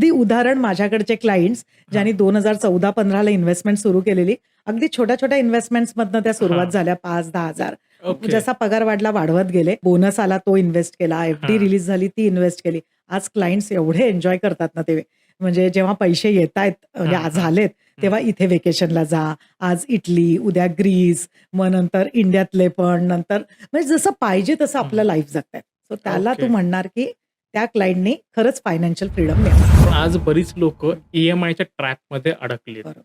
अगदी उदाहरण माझ्याकडचे क्लायंट्स हां, ज्यांनी 2014-15 ला इन्व्हेस्टमेंट सुरू केलेली. अगदी छोट्या-छोट्या इन्व्हेस्टमेंट्समधनं त्या सुरुवात हां. झाल्या 5,000-10,000 ओके. जसा पगार वाढला वाढवत गेले. बोनस आला तो इन्व्हेस्ट केला. एफ-डी हां. रिलीज झाली ती इन्व्हेस्ट केली. आज क्लायंट्स एवढे एन्जॉय करतात ना ते म्हणजे जेव्हा पैसे येतायत म्हणजे हां, आज हां. झालेत, हं. तेव्हा इथे व्हेकेशनला जा. आज इटली, उद्या ग्रीस, मग नंतर इंडियातले पण नंतर म्हणजे जसं पाहिजे तसं हं. आपलं लाईफ जगतायत. सो त्याला तू ओके. म्हणणार की त्या क्लायंटनी खरंच फायनान्शियल फ्रीडम मिळाली. पण आज बरीच लोकं हं. ई-एम-आयच्या ट्रॅपमध्ये अडकलीत. बरोबर.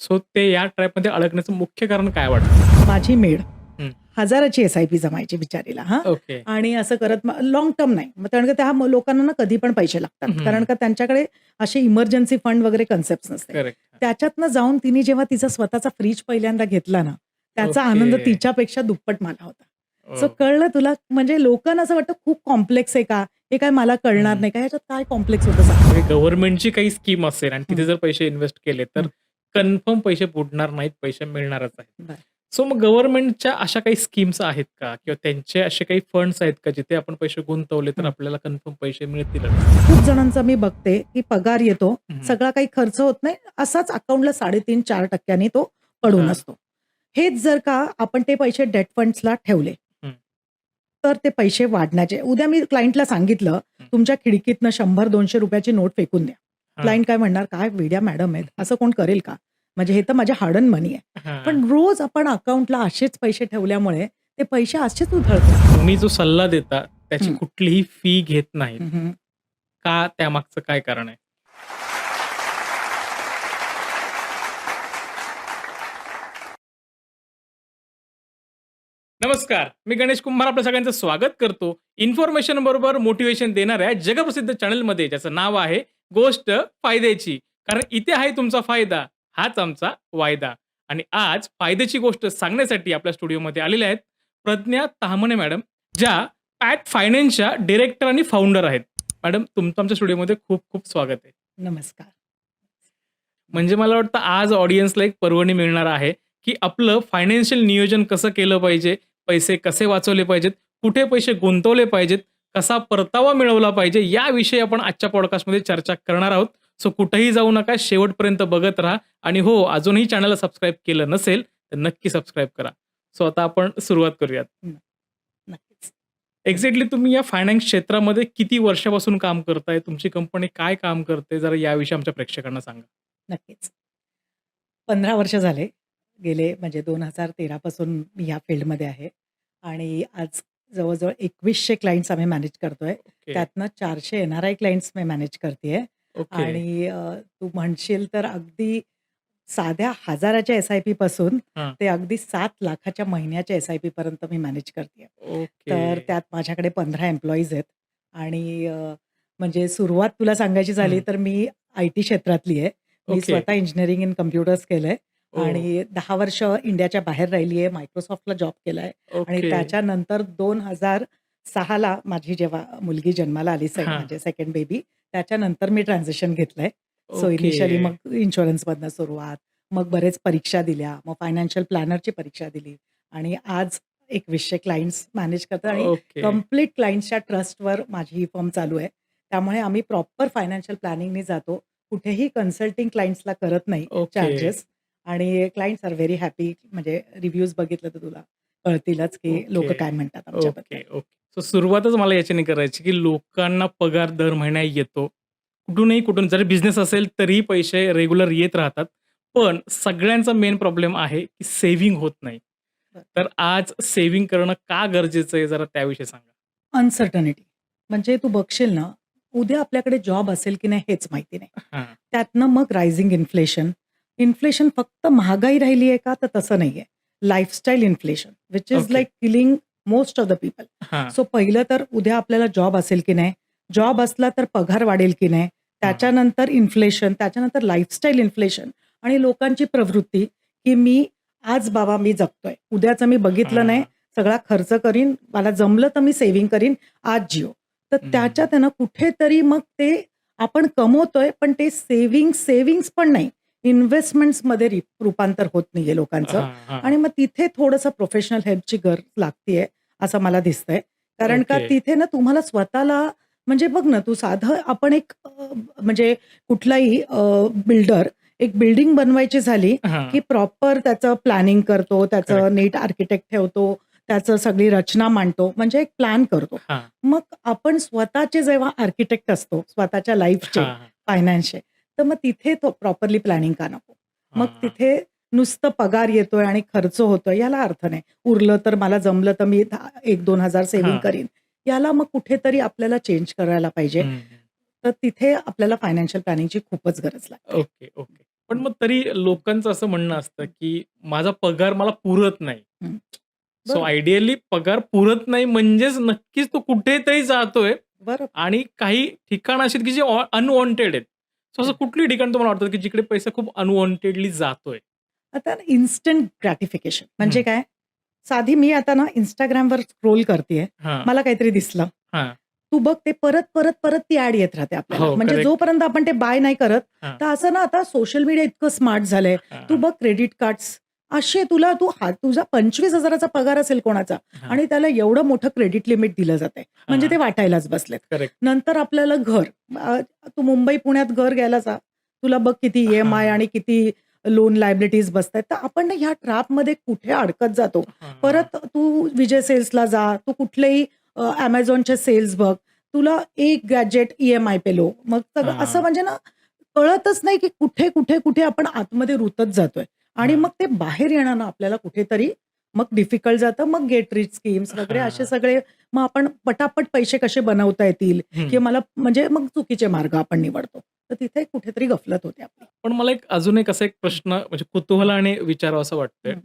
सो ते या ट्रॅपमध्ये अडकण्याचं मुख्य कारण काय वाटतं? माझी मेड हं. 1000ची एस-आय-पी जमायची बिचारीला हां. ओके. आणि असं करत लाँग टर्म नाही. मग कारण का त्या लोकांना ना कधी पण पैसे लागतात. कारण हं. का त्यांच्याकडे असे इमर्जन्सी फंड वगैरे कन्सेप्ट नसते. करेक्ट. त्याच्यातनं जाऊन तिने जेव्हा तिचा स्वतःचा फ्रिज पहिल्यांदा घेतला ना, त्याचा आनंद ओके. तिच्यापेक्षा दुप्पट मला होता. सो ओह! कळलं तुला म्हणजे लोकांना असं वाटतं खूप कॉम्प्लेक्स आहे का? हे काय मला कळणार हं. नाही का? ह्याच्यात काय कॉम्प्लेक्स होतं सांग? म्हणजे गव्हर्नमेंटची काही स्कीम असेल आणि हं, तिथे जर पैसे इन्व्हेस्ट केले, तर हं. कन्फर्म पैसे बुडणार नाहीत, पैसे मिळणारच आहेत. बरं. सो मग गव्हर्नमेंटच्या अशा काही स्कीम्स आहेत का? किंवा त्यांचे असे काही फंड्स आहेत का, जिथे आपण पैसे गुंतवले तर हं. आपल्याला कन्फर्म पैसे मिळतीलच? खूप जणांचा मी बघते, की पगार येतो, हं. सगळा काही खर्च होत नाही. असाच अकाउंटला 3.5-4% तो पडून हां. असतो. हेच जर का आपण ते पैसे डेट फंड्सला ठेवले, हं, तर ते पैसे वाढण्याचे उद्या मी क्लायंटला सांगितलं, हं. तुमच्या खिडकीतनं ₹100-200 ची नोट फेकून द्या. हां. क्लायंट काय म्हणणार, "काय वेड्या मॅडम आहेत, असं कोण करेल का? म्हणजे हे तर माझे हार्ड अर्न मनी आहे." हां. पण रोज आपण अकाउंटला असेच पैसे ठेवल्यामुळे ते पैसे असेच उधळतात. तुम्ही जो सल्ला देता, त्याची हं, कुठलीही फी घेत नाहीत. हं, हं. का? त्यामागचं काय कारण आहे? नमस्कार, मी गणेश कुंभार आपल्या सगळ्यांचं स्वागत करतो. इन्फॉर्मेशन बरोबर मोटिव्हेशन देणाऱ्या जगप्रसिद्ध चॅनलमध्ये ज्याचं नाव आहे गोष्ट फायद्याची. कारण इथे आहे तुमचा फायदा, हाच आमचा वायदा. आणि आज फायद्याची गोष्ट सांगण्यासाठी आपल्या स्टुडिओमध्ये आलेल्या आहेत प्रज्ञा ताहमणे मॅडम, ज्या पॅट फायनान्सच्या डिरेक्टर आणि फाउंडर आहेत. मॅडम, तुमचं आमच्या स्टुडिओमध्ये खूप खूप स्वागत आहे. नमस्कार. म्हणजे मला वाटतं आज ऑडियन्सला एक पर्वणी मिळणार आहे, की आपलं फायनान्शियल नियोजन कसं केलं पाहिजे, पैसे कसे वाचवले पाहिजेत, कुठे पैसे गुंतवले पाहिजेत, कसा परतावा मिळवला पाहिजे, याविषयी आपण आजच्या पॉडकास्टमध्ये चर्चा करणार आहोत. सो कुठेही जाऊ नका, शेवटपर्यंत बघत राहा आणि हो, अजूनही चॅनलला सबस्क्राईब केलं नसेल, तर नक्की सबस्क्राईब करा. सो आता आपण सुरुवात करूयात. न नक्कीच. एक्झॅक्टली तुम्ही या फायनान्स क्षेत्रामध्ये किती वर्षापासून काम करताय? तुमची कंपनी काय काम करते? जरा याविषयी आमच्या प्रेक्षकांना सांगा. नक्कीच. 15 वर्ष झाले. गेले म्हणजे 2013 पासून मी या फील्डमध्ये आहे आणि आज जवळ-जवळ 2100 क्लायंट्स आम्ही मॅनेज करतोय. ओके, त्यातनं 400 एन-आर-आय क्लायंट्स मी मॅनेज करतीये ओके. आणि तू म्हणशील तर अगदी साध्या 1000च्या एस-आय-पी पासून हां. ते अगदी 7,00,000च्या महिन्याच्या एस-आय-पी पर्यंत मी मॅनेज करतीये. ओके. तर त्यात माझ्याकडे 15 एम्प्लॉईज आहेत आणि म्हणजे सुरुवात तुला सांगायची झाली हं. तर मी आय-टी क्षेत्रातली आहे. मी ओके. स्वतः इंजिनिअरिंग इन कॉम्प्युटर्स केलंय ओह! आणि 10 वर्ष इंडियाच्या बाहेर राहिली आहे. Microsoftला जॉब केलाय आणि ओके. त्याच्यानंतर 2006 ला माझी जेव्हा मुलगी जन्माला आली हां. म्हणजे सेकंड बेबी त्याच्यानंतर मी ट्रान्झिशन घेतलंय. So okay. इनिशियली मग इन्शुरन्समधनं सुरुवात, मग बरेच परीक्षा दिल्या, मग फायनान्शियल प्लॅनरची परीक्षा दिली आणि आज 2100 क्लायंट्स मॅनेज करतात आणि ओके. कंप्लीट क्लायंट्सच्या ट्रस्टवर माझी ही फर्म चालू आहे. त्यामुळे आम्ही प्रॉपर फायनान्शियल प्लॅनिंगनी जातो. कुठेही कन्सल्टिंग क्लायंट्सला करत नाही ओके. चार्जेस आणि क्लायंट्स आर व्हेरी हॅपी. म्हणजे रिव्ह्यूज बघितलं तर तुला कळतीलच, की ओके. लोकं काय म्हणतात आमच्याबद्दल. ओके. ओके. सो सुरुवातच मला याच्याने करायची, की लोकांना पगार दर महिना येतो. कुठूनही कुठून जरी बिझनेस असेल तरीही पैसे रेग्युलर येत राहतात. पण सगळ्यांचा मेन प्रॉब्लेम आहे, की सेव्हिंग होत नाही. बरं. तर आज सेव्हिंग करणं का गरजेचं आहे जरा त्याविषयी सांगा? अनसर्टनिटी. म्हणजे तू बघशील ना, उद्या आपल्याकडे जॉब असेल की नाही हेच माहिती नाही. हां. त्यातनं मग रायझिंग इन्फ्लेशन. इन्फ्लेशन फक्त महागाई राहिली आहे का? तर तसं नाहीये. Lifestyle inflation which is okay. Like killing most of the people. हां. सो पहिलं तर उद्या आपल्याला जॉब असेल की नाही? जॉब असला तर पगार वाढेल की नाही? हां. त्याच्यानंतर इन्फ्लेशन, त्याच्यानंतर लाईफस्टाईल इन्फ्लेशन आणि लोकांची प्रवृत्ती, की मी आज बाबा मी जगतोय. उद्याचं मी बघितलं नाही, हां. सगळा खर्च करीन, मला जमलं तर मी सेव्हिंग करीन, आज जिओ. तर हं. त्याच्यात आहे ना कुठेतरी मग ते आपण कमवतोय, पण ते सेव्हिंग्ज पण नाही. इन्व्हेस्टमेंट्समध्ये रूपांतर होत नाहीये लोकांचं हां, हां. आणि मग तिथे थोडंसं प्रोफेशनल हेल्पची गरज लागतीये, असं मला दिसतंय. कारण का ओके. तिथे ना तुम्हाला स्वतःला म्हणजे बघ ना, तू साधं आपण एक म्हणजे कुठलाही बिल्डर एक बिल्डिंग बनवायची झाली, हां, की प्रॉपर त्याचं प्लॅनिंग करतो, त्याचं करेक्ट. नीट आर्किटेक्ट ठेवतो, त्याचं सगळी रचना मांडतो, म्हणजे एक प्लॅन करतो. हां, मग आपण स्वतःचे जेव्हा आर्किटेक्ट असतो, स्वतःच्या लाईफचे, हां, फायनान्सचे, तर मग तिथे तो प्रॉपरली प्लॅनिंग का नको? मग हां, तिथे नुसतं पगार येतोय आणि खर्च होतोय याला अर्थ नाही. उरलं तर मला जमलं तर मी 1,000-2,000 सेव्हिंग हां. करीन. याला मग कुठेतरी आपल्याला चेंज करायला पाहिजे. हं, तर तिथे आपल्याला फायनान्शियल प्लॅनिंगची खूपच गरज लागते. Okay, okay. पण मग तरी लोकांचं असं म्हणणं असतं, की माझा पगार मला पुरत नाही. हं. सो बरोबर, आयडियली पगार पुरत नाही म्हणजेच नक्कीच तो कुठेतरी जातोय बरोबर. आणि काही ठिकाणं अशी आहेत, की जे अनवॉन्टेड आहेत. सो असं कुठली ठिकाण तुम्हाला वाटतं, की जिकडे पैसा खूप अनवॉन्टेडली जातोय? आता इन्स्टंट ग्रॅटिफिकेशन म्हणजे हं. काय? साधी मी आता ना Instagramवर स्क्रोल करतेय. हां, मला काहीतरी दिसलं. हां. तू बघ ते परत ती ॲड येत राहते आपल्याला. हो, म्हणजे करेक्ट. जोपर्यंत आपण ते बाय नाही करत, हां, तर असं ना आता सोशल मीडिया इतकं स्मार्ट झालंय. हां, तू हां, बघ क्रेडिट कार्ड्स असे तुझा 25,000 चा पगार असेल कोणाचा हां, आणि त्याला एवढं मोठं क्रेडिट लिमिट दिलं जातंय. म्हणजे ते हां. वाटायलाच बसलेत. करेक्ट. नंतर आपल्याला घर तू मुंबई, पुण्यात घर घ्यायला जा. तुला बघ किती ई-एम-आय हां, आणि किती लोन लायबिलिटीज बसतायत. तर आपण ना ह्या ट्रॅपमध्ये कुठे अडकत जातो. हां, परत तू विजय सेल्सला जा, तू कुठलेही Amazonचे सेल्स बघ. तुला एक गॅजेट ई-एम-आय पे लो. मग सगळं असं हां, म्हणजे ना कळतच नाही, की कुठे आपण आतमध्ये रुतत जातोय आणि हां, मग ते बाहेर येणं ना आपल्याला कुठेतरी मग डिफिकल्ट जातं. मग गेट रिच स्कीम्स वगैरे असे हां. सगळे मग आपण पटापट पैसे कसे बनवता येतील हं. किंवा मला म्हणजे मग चुकीचे मार्ग आपण निवडतो. तर तिथे कुठेतरी गफलत होते आपली. पण मला अजून एक असा एक हं, प्रश्न म्हणजे हं, कुतूहलाने विचारावसं वाटतंय, हं,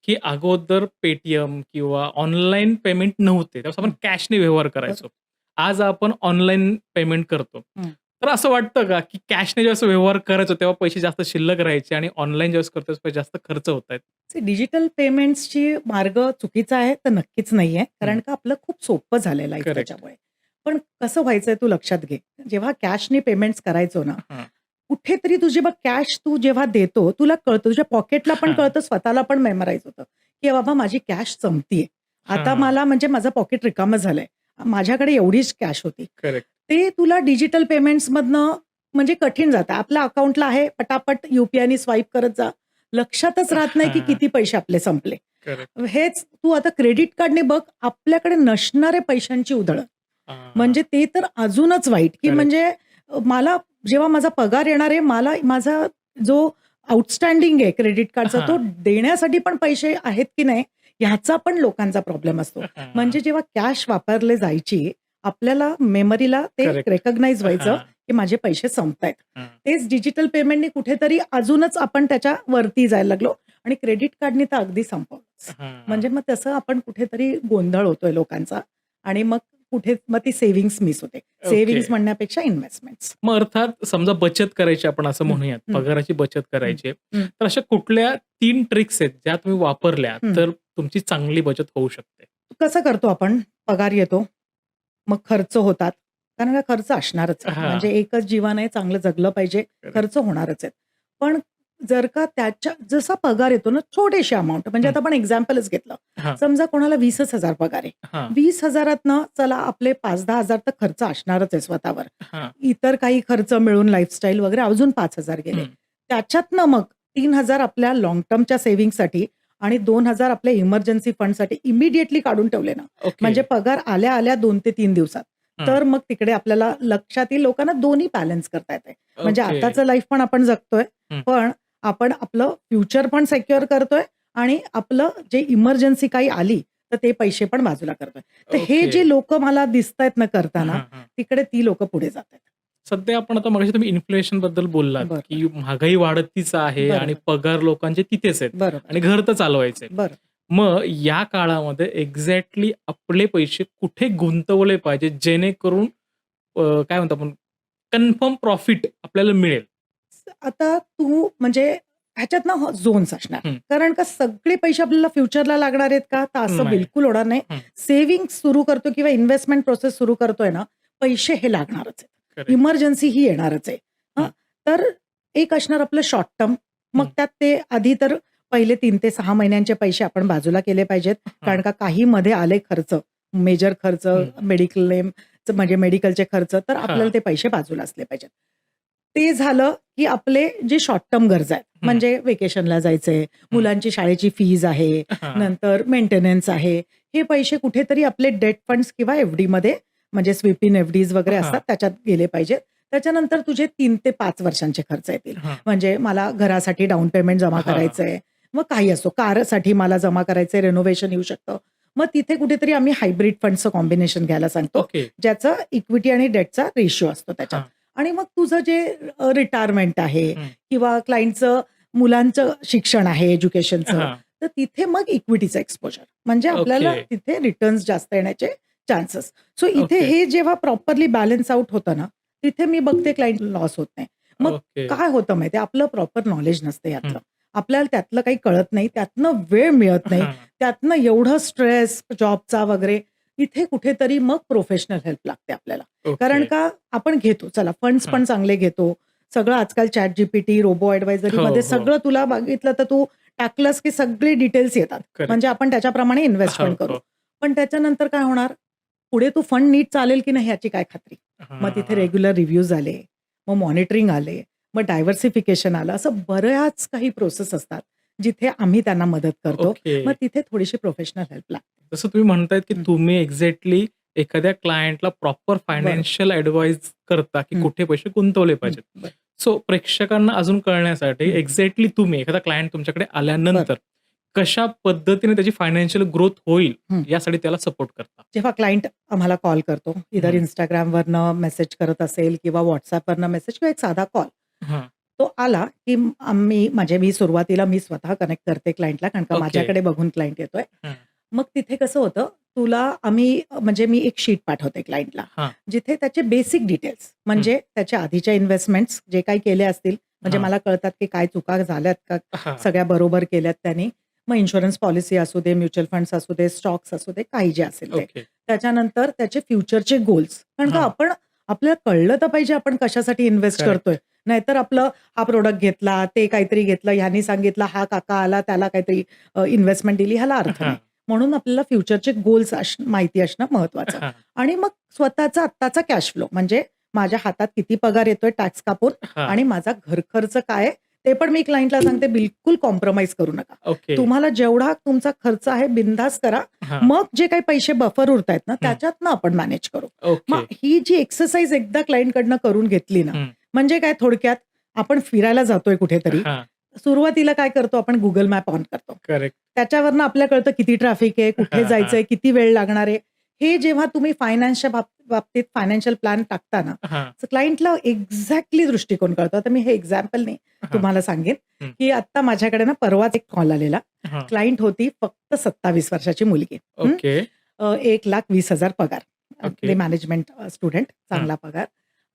की अगोदर Paytm किंवा ऑनलाईन पेमेंट नव्हते. त्यावेळेस आपण हं. कॅशने व्यवहार बरोबर. करायचो. आज आपण ऑनलाईन पेमेंट करतो. तर असं वाटतं का, की कॅशने ज्यावेळेस व्यवहार करायचो तेव्हा पैसे जास्त शिल्लक राहायचे आणि ऑनलाईन ज्यावेळेस करतो पैसे जास्त खर्च होतायत? डिजिटल पेमेंट्सची मार्ग चुकीचा आहे तर नक्कीच नाहीये. हं. कारण का आपलं खूप सोपं झालंय लाईफ करेक्ट. त्याच्यामुळे. पण कसं व्हायचंय तू लक्षात घे. जेव्हा कॅशनी पेमेंट्स करायचो ना, हां, कुठेतरी तुझी बघ कॅश तू जेव्हा देतो, तुला कळतं तुझ्या पॉकेटला पण हां, कळतं, स्वतःला पण मेमराईज होतं, की बाबा माझी कॅश संपतीये. आता हां. मला म्हणजे माझं पॉकेट रिकामं झालंय. माझ्याकडे एवढीच कॅश होती. करेक्ट. ते तुला डिजिटल पेमेंट्समधनं म्हणजे कठीण जातं. आपल्या अकाउंटला आहे, पटापट यू-पी-आयनी स्वाईप करत जा. लक्षातच राहत नाही, की हां. किती पैसे आपले संपले. करेक्ट. हेच तू आता क्रेडिट कार्डने बघ, आपल्याकडे नसणाऱ्या पैशांची उधळण. हां. म्हणजे ते तर अजूनच वाईट, की करेक्ट. म्हणजे मला जेव्हा माझा पगार येणार आहे, मला माझा जो आउटस्टँडिंग आहे क्रेडिट कार्डचा, तो हां. देण्यासाठी पण पैसे आहेत की नाही, ह्याचा पण लोकांचा प्रॉब्लेम असतो. हां. म्हणजे जेव्हा कॅश वापरले जायची, आपल्याला मेमरीला ते करेक्ट. रिकॉग्नाइज व्हायचं, हां, की माझे पैसे संपतायत. हां, तेच डिजिटल पेमेंटनी कुठेतरी अजूनच आपण त्याच्या वरती जायला लागलो आणि क्रेडिट कार्डनी तर अगदी संपवलंच. हां. म्हणजे मग तसं आपण कुठेतरी गोंधळ होतोय लोकांचा आणि मग कुठे मग ती सेव्हिंग्ज मिस होते. ओके. सेव्हिंग्ज म्हणण्यापेक्षा इन्व्हेस्टमेंट्स. मग अर्थात समजा बचत करायची आपण असं हं, म्हणूयात, हं, पगाराची बचत हं, करायची आहे. हं, तर अशा कुठल्या 3 ट्रिक्स आहेत ज्या तुम्ही वापरल्या हं. तर तुमची चांगली बचत होऊ शकते? कसं करतो आपण? पगार येतो, मग खर्च होतात. कारण का खर्च असणारच आहे. म्हणजे हां, एकच जीवन आहे, चांगलं जगलं पाहिजे, करेक्ट. खर्च होणारच आहेत. पण जर का त्याच्या जसा पगार येतो ना, छोटीशी अमाउंट म्हणजे हं. आता आपण एक्झाम्पलच घेतलं. हां, समजा कोणाला 20,000 पगार आहे. हां, 20,000तनं चला आपले 5,000-10,000 तर खर्च असणारच आहे स्वतःवर. हां. इतर काही खर्च मिळून लाईफस्टाईल वगैरे अजून 5,000 गेले. हं. त्याच्यातनं मग 3,000 आपल्या लाँग टर्मच्या सेव्हिंगसाठी आणि 2,000 आपल्या इमर्जन्सी फंडसाठी इमिडिएटली काढून ठेवले ना, ओके. म्हणजे पगार आल्या-आल्या 2 ते 3 दिवसात. हं. तर मग तिकडे आपल्याला लक्षात येईल लोकांना दोन्ही बॅलन्स करता येते. म्हणजे ओके. आताचं लाईफ पण आपण जगतोय, हं. पण आपण आपलं फ्युचर पण सिक्युअर करतोय आणि आपलं जे इमर्जन्सी काही आली, तर ते पैसे पण बाजूला करतोय. तर हे ओके. जे लोकं मला दिसतायत ना करताना, हां, हां. तिकडे ती लोकं पुढे जातायत. सध्या आपण आता मगाशी तुम्ही इन्फ्लेशनबद्दल बोललात, बरोबर, की महागाई वाढतीच आहे आणि बरोबर, पगार लोकांचे तिथेच आहेत बरोबर, आणि घर तर चालवायचंय. बरोबर. मग या काळामध्ये एक्झॅक्टली आपले पैसे कुठे गुंतवले पाहिजे जेणेकरून काय म्हणतो आपण कन्फर्म प्रॉफिट आपल्याला मिळेल? आता तू म्हणजे ह्याच्यात ना झोन्स असणार. हं. कारण का सगळे पैसे आपल्याला फ्युचरला लागणार आहेत का? तर असं नाही. बिलकुल होणार नाही. हं. सेव्हिंग्ज सुरू करतो किंवा इन्व्हेस्टमेंट प्रोसेस सुरू करतोय ना, पैसे हे लागणारच आहेत. करेक्ट. इमर्जन्सी ही येणारच आहे. हं, हां, तर एक असणार आपलं शॉर्ट टर्म. मग हं. त्यात ते आधी तर पहिले 3 ते 6 महिन्यांचे पैसे आपण बाजूला केले पाहिजेत. हां. कारण का काही मध्ये आले खर्च, मेजर खर्च, हं. मेडिक्लेम म्हणजे मेडिकलचे खर्च, तर आपल्याला हां. ते पैसे बाजूला असले पाहिजेत. ते झालं, की आपले जे शॉर्ट टर्म गरजा आहेत, हं. म्हणजे व्हेकेशनला जायचंय, हं. मुलांची शाळेची फीज आहे, हां. नंतर मेंटेनन्स आहे. हे पैसे कुठेतरी आपले डेट फंड्स किंवा एफ-डीमध्ये म्हणजे स्वीप इन एफ-डीज वगैरे असतात, हां. त्याच्यात गेले पाहिजेत. त्याच्यानंतर तुझे 3 ते 5 वर्षांचे खर्च येतील. हां. म्हणजे मला घरासाठी डाउन पेमेंट जमा हां. करायचंय, मग काही असो, कारसाठी मला जमा करायचंय, रिनोव्हेशन येऊ शकतं. मग तिथे कुठेतरी आम्ही हायब्रिड फंड्सचं कॉम्बिनेशन घ्यायला सांगतो, ओके. ज्याचं इक्विटी आणि डेटचा रेशिओ असतो त्याच्यात. हां. आणि मग तुझं जे रिटायरमेंट आहे हं. किंवा क्लायंटचं मुलांचं शिक्षण आहे, एज्युकेशनचं, हां. तर तिथे मग इक्विटीचं एक्सपोजर. म्हणजे आपल्याला ओके. तिथे रिटर्न्स जास्त येण्याचे चान्सेस. सो इथे ओके. हे जेव्हा प्रॉपरली बॅलन्स आउट होतं ना, तिथे मी बघते क्लायंट लॉस होत नाही. मग ओके. काय होतं माहिती आहे, आपलं प्रॉपर नॉलेज नसतं हं. यातलं. आपल्याला त्यातलं काही कळत नाही, त्यातनं वेळ मिळत नाही, हां. त्यातनं एवढं स्ट्रेस जॉबचा वगैरे, इथे कुठेतरी मग प्रोफेशनल हेल्प लागते आपल्याला. कारण ओके. का आपण घेतो, चला फंड्स हां. पण चांगले घेतो. सगळं आजकाल ChatGPT, रोबो हो, ॲडवायझरीमध्ये हो. सगळं तुला बघितलं तर तू टाकलंस की सगळे डिटेल्स येतात. करेक्ट. म्हणजे आपण त्याच्याप्रमाणे इन्व्हेस्ट हो, पण करू. हो. पण त्याच्यानंतर काय होणार? पुढे तो फंड नीट चालेल की नाही याची काय खात्री? मग तिथे हां. रेग्युलर रिव्ह्यूज आले, मग मॉनिटरिंग आले, मग डायव्हर्सिफिकेशन आलं. असं बऱ्याच काही प्रोसेस असतात, जिथे आम्ही त्यांना मदत करतो. ओके. मग तिथे थोडीशी प्रोफेशनल हेल्प लागते. जसं तुम्ही म्हणतायत, की हं. तुम्ही एक्झॅक्टली एखाद्या क्लायंटला प्रॉपर बरोबर. फायनान्शियल ॲडवाईस करता, की हं. कुठे पैसे गुंतवले हं. पाहिजेत. बरं. सो प्रेक्षकांना अजून कळण्यासाठी हं. एक्झॅक्टली तुम्ही एखादा क्लायंट तुमच्याकडे बरं. आल्यानंतर कशा पद्धतीने त्याची फायनान्शियल ग्रोथ होईल हं. यासाठी त्याला सपोर्ट करता? जेव्हा क्लायंट आम्हाला कॉल करतो, इधर हं. Instagramवरनं मेसेज करत असेल किंवा WhatsAppवरनं मेसेज किंवा एक साधा कॉल. हां. तो आला, की मी सुरुवातीला मी स्वतः कनेक्ट करते क्लायंटला, कारण का ओके. माझ्याकडे बघून क्लायंट येतोय. हं. मग तिथे कसं होतं, म्हणजे मी एक शीट पाठवते क्लायंटला, हां. जिथे त्याचे बेसिक डिटेल्स हं. म्हणजे त्याच्या आधीच्या इन्व्हेस्टमेंट्स जे काही केले असतील, म्हणजे हां. मला कळतात, की काय चुका झाल्यात का, हां. सगळ्या बरोबर केल्यात त्यांनी. मग इन्शुरन्स पॉलिसी असू दे, म्युच्युअल फंड्स असू दे, स्टॉक्स असू दे, काही जे असेल ते. ओके. त्याच्यानंतर त्याचे फ्युचरचे गोल्स. कारण का हां. आपल्याला कळलं तर पाहिजे आपण कशासाठी इन्व्हेस्ट करेक्ट. करतोय. नाहीतर आपलं हा प्रॉडक्ट घेतला, ते काहीतरी घेतलं, ह्यानी सांगितलं, हा काका आला, त्याला काहीतरी इन्व्हेस्टमेंट दिली, ह्याला अर्थ हां. नाही. म्हणून आपल्याला फ्युचरचे गोल्स माहिती असणं महत्वाचं. हां. आणि मग स्वतःचा आत्ताचा कॅश फ्लो म्हणजे माझ्या हातात किती पगार येतोय टॅक्स कापून हां. आणि माझा घर खर्च काय आहे, ते पण मी क्लायंटला सांगते बिलकुल कॉम्प्रोमाईज करू नका. ओके. तुम्हाला जेवढा तुमचा खर्च आहे बिनधास्त करा. हां. मग जे काही पैसे बफर उरतायत ना, हं. त्याच्यातनं आपण मॅनेज करू. ओके. मग ही जी एक्सरसाइज एकदा क्लायंटकडनं करून घेतली ना, हं. म्हणजे काय थोडक्यात आपण फिरायला जातोय कुठेतरी. हां. सुरुवातीला काय करतो आपण Google मॅप ऑन करतो. करेक्ट. त्याच्यावरनं आपल्याला कळतं किती ट्रॅफिक आहे, कुठे हां, हां. जायचंय, किती वेळ लागणार आहे. हे जेव्हा तुम्ही फायनान्सच्या बाबतीत फायनान्शियल प्लॅन टाकता ना, हां. तर क्लायंटला एक्झॅक्टली दृष्टिकोन कळतो. आता मी हे एक्झाम्पलनी हां. तुम्हाला सांगेन, हं. की आत्ता माझ्याकडे ना परवाच एक कॉल आलेला. हां. क्लायंट होती फक्त 27 वर्षाची मुलगी. ओके. 1,20,000 पगार. ओके. मॅनेजमेंट स्टुडंट, हं. चांगला पगार.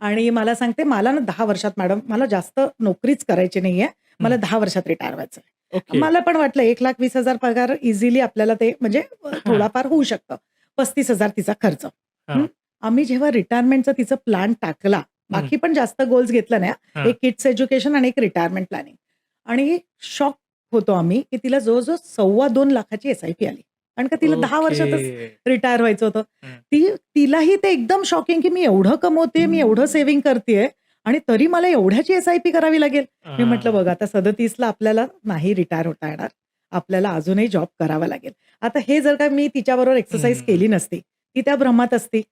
आणि मला सांगते, मला ना 10 वर्षात मॅडम मला जास्त नोकरीच करायची नाहीये. मला हं. 10 वर्षात रिटायर व्हायचंय. ओके. मला पण वाटलं 1,20,000 पगार इझिली आपल्याला ते म्हणजे हां. थोडाफार होऊ शकतं. 35,000 तिचा खर्च. हां. आम्ही जेव्हा रिटायरमेंटचा तिचा प्लॅन टाकला, हं. बाकी पण जास्त गोल्स घेतला नाही हां. एक किड्स एज्युकेशन आणि एक रिटायरमेंट प्लॅनिंग. आणि शॉक होतो आम्ही, की तिला जवळ-जवळ 2.25 लाखाची एस-आय-पी आली. कारण का तिला 10 वर्षातच ओके. रिटायर व्हायचं होतं. हं. तिलाही ते एकदम शॉकिंग, की मी एवढं कमवते, मी एवढं सेव्हिंग करतेय आणि तरी मला एवढ्याची एस-आय-पी करावी लागेल. मी म्हटलं हां. बघा आता 37ला आपल्याला नाही रिटायर होता येणार. आपल्याला अजूनही जॉब करावा लागेल. आता हे जर का मी तिच्याबरोबर एक्सरसाइज हं. केली नसती, ती त्या भ्रमात असती, की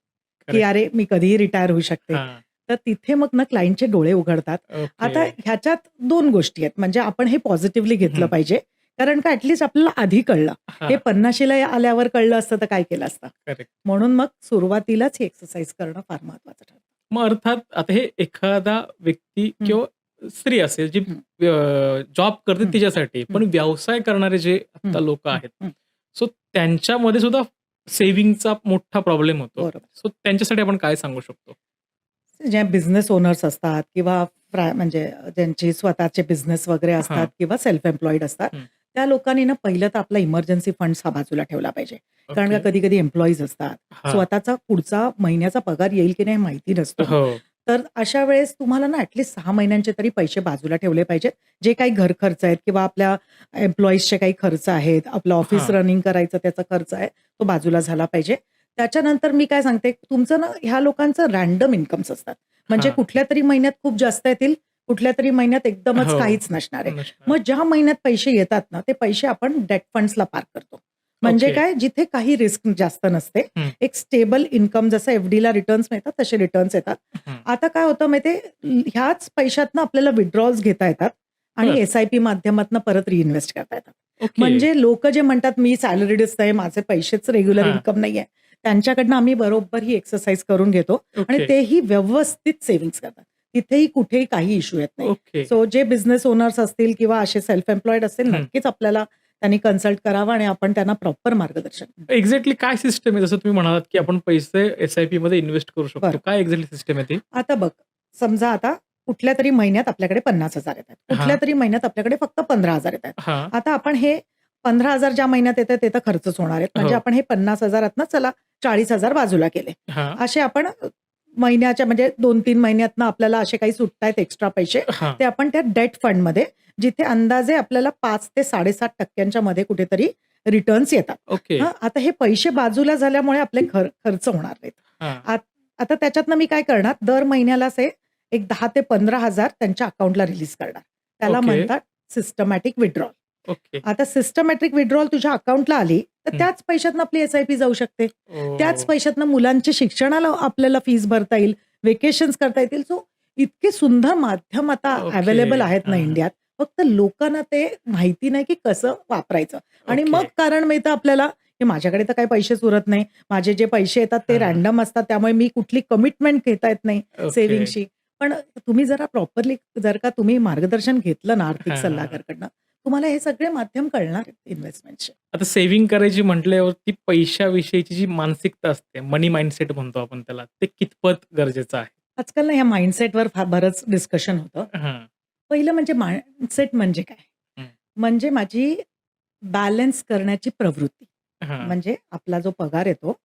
करेक्ट. अरे मी कधीही रिटायर होऊ शकते. हां. तर तिथे मग ना क्लायंटचे डोळे उघडतात. आता ओके. ह्याच्यात 2 गोष्टी आहेत. म्हणजे आपण हे पॉझिटिव्हली घेतलं हं. पाहिजे. कारण का ॲटलीस्ट आपल्याला आधी कळलं. हे हां. 50शीला आल्यावर कळलं असतं तर काय केलं असतं. करेक्ट. म्हणून मग सुरुवातीलाच ही एक्सरसाइज करणं फार महत्वाचं ठरतं. मग अर्थात आता हे एखादा व्यक्ती हं. किंवा स्त्री असेल जी हं. जॉब करते हं. तिच्यासाठी, हं. पण व्यवसाय करणारे जे हं. आता लोकं हं. आहेत, हं. सो त्यांच्यामध्ये सुद्धा सेव्हिंगचा मोठा प्रॉब्लेम होतो. बरोबर. सो त्यांच्यासाठी आपण काय सांगू शकतो? जे बिझनेस ओनर्स असतात किंवा म्हणजे ज्यांचे स्वतःचे बिझनेस वगैरे असतात हां. किंवा सेल्फ एम्प्लॉईड असतात, हं. त्या लोकांनी ना पहिलं तर आपला इमर्जन्सी फंड्स हा बाजूला ठेवला पाहिजे. कारण का ओके. कधी-कधी एम्प्लॉईज असतात. हां. स्वतःचा पुढचा महिन्याचा पगार येईल की नाही माहिती नसतो. हो. तर अशा वेळेस तुम्हाला ना ॲटलीस्ट 6 महिन्यांचे तरी पैसे बाजूला ठेवले पाहिजेत. जे काही घर खर्च आहेत किंवा आपल्या एम्प्लॉईजचे काही खर्च आहेत, आपलं ऑफिस हां. रनिंग करायचं त्याचा खर्च आहे, तो बाजूला झाला पाहिजे. त्याच्यानंतर मी काय सांगते, तुमचं ना ह्या लोकांचं रँडम इन्कम्स असतात. म्हणजे हां. कुठल्यातरी महिन्यात खूप जास्त येतील, कुठल्यातरी महिन्यात एकदमच हो. काहीच नसणार आहे. नसणार. मग ज्या महिन्यात पैसे येतात ना, ते पैसे आपण डेट फंड्सला पार्क करतो. म्हणजे ओके. काय, जिथे काही रिस्क जास्त नसते. हं, एक स्टेबल इन्कम, जसं एफ-डीला रिटर्न्स मिळतात तसे रिटर्न्स येतात. हं. आता काय होतं माहिती ह्याच पैशातनं आपल्याला विथड्रॉल्स घेता येतात आणि बरं. एस-आय-पी माध्यमातनं परत रिइन्व्हेस्ट करता येतात. ओके. म्हणजे लोकं जे म्हणतात मी सॅलरीडच आहे, माझे पैसेच रेग्युलर हां. इन्कम नाहीये, त्यांच्याकडनं आम्ही बरोबर ही एक्सरसाइज करून घेतो आणि ओके. तेही व्यवस्थित सेव्हिंग्ज करतात. तिथेही कुठेही काही इश्यू येत नाही. ओके. सो जे बिझनेस ओनर्स असतील किंवा असे सेल्फ एम्प्लॉईड असतील, हं. नक्कीच आपल्याला त्यांनी कन्सल्ट करावं आणि आपण त्यांना प्रॉपर मार्गदर्शन एक्झॅक्टली काय सिस्टम आहे? जसं तुम्ही म्हणालात, की आपण पैसे एस-आय-पीमध्ये इन्व्हेस्ट करू शकतो. बरं. काय एक्झॅक्टली सिस्टम आहे ती? आता बघ, समजा आता कुठल्यातरी महिन्यात आपल्याकडे 50,000 येतात. हां. कुठल्यातरी महिन्यात आपल्याकडे फक्त 15,000 येतात. हां. आता आपण हे 15,000 ज्या महिन्यात येतात ते तर खर्चच होणार आहेत. म्हणजे हो. आपण हे 50,000 चला 40,000 बाजूला केले. हां. असे आपण महिन्याच्या म्हणजे 2-3 महिन्यातनं आपल्याला असे काही सुटतायत एक्स्ट्रा पैसे, हां. ते आपण त्या डेट फंडमध्ये, जिथे अंदाजे आपल्याला 5 ते 7.5% मध्ये कुठेतरी रिटर्न्स येतात. ओके. हां, आता हे पैसे बाजूला झाल्यामुळे आपले खर्च होणार नाहीत. हां. आता त्याच्यातनं मी काय करणार, दर महिन्याला एक 10,000 ते 15,000 त्यांच्या अकाउंटला रिलीज करणार. त्याला ओके. म्हणतात सिस्टमॅटिक विथड्रॉल. ओके. आता सिस्टमॅटिक विथड्रॉल तुझ्या अकाउंटला आली, तर हं. त्याच पैशातनं आपली एस-आय-पी जाऊ शकते. त्याच ओह! पैशातनं मुलांच्या शिक्षणाला आपल्याला फीस भरता येईल, व्हेकेशन्स करता येतील. सो इतके सुंदर माध्यम आता ओके. अवेलेबल आहेत ना हां. इंडियात. फक्त लोकांना ते माहिती नाही की कसं वापरायचं. आणि ओके. मग कारण मिळतं आपल्याला, की माझ्याकडे तर काही पैसेच उरत नाही. माझे जे पैसे येतात ते हां. रँडम असतात. त्यामुळे मी कुठली कमिटमेंट घेता येत नाही ओके. सेव्हिंगची. पण तुम्ही जरा प्रॉपरली जर का तुम्ही मार्गदर्शन घेतलं ना आर्थिक हां, हां, हां. सल्लागारकडनं, तुम्हाला हे सगळे माध्यम कळणार आहेत इन्व्हेस्टमेंटचे. आता सेव्हिंग करायची म्हटल्यावरती पैशाविषयीची जी मानसिकता असते, मनी माइंडसेट म्हणतो आपण त्याला, ते कितपत गरजेचं आहे? आजकाल ना ह्या माइंडसेटवर बरंच डिस्कशन होतं. हां. पहिलं म्हणजे माइंडसेट म्हणजे काय? हं. म्हणजे माझी बॅलन्स करण्याची प्रवृत्ती. हां. म्हणजे आपला जो पगार येतो,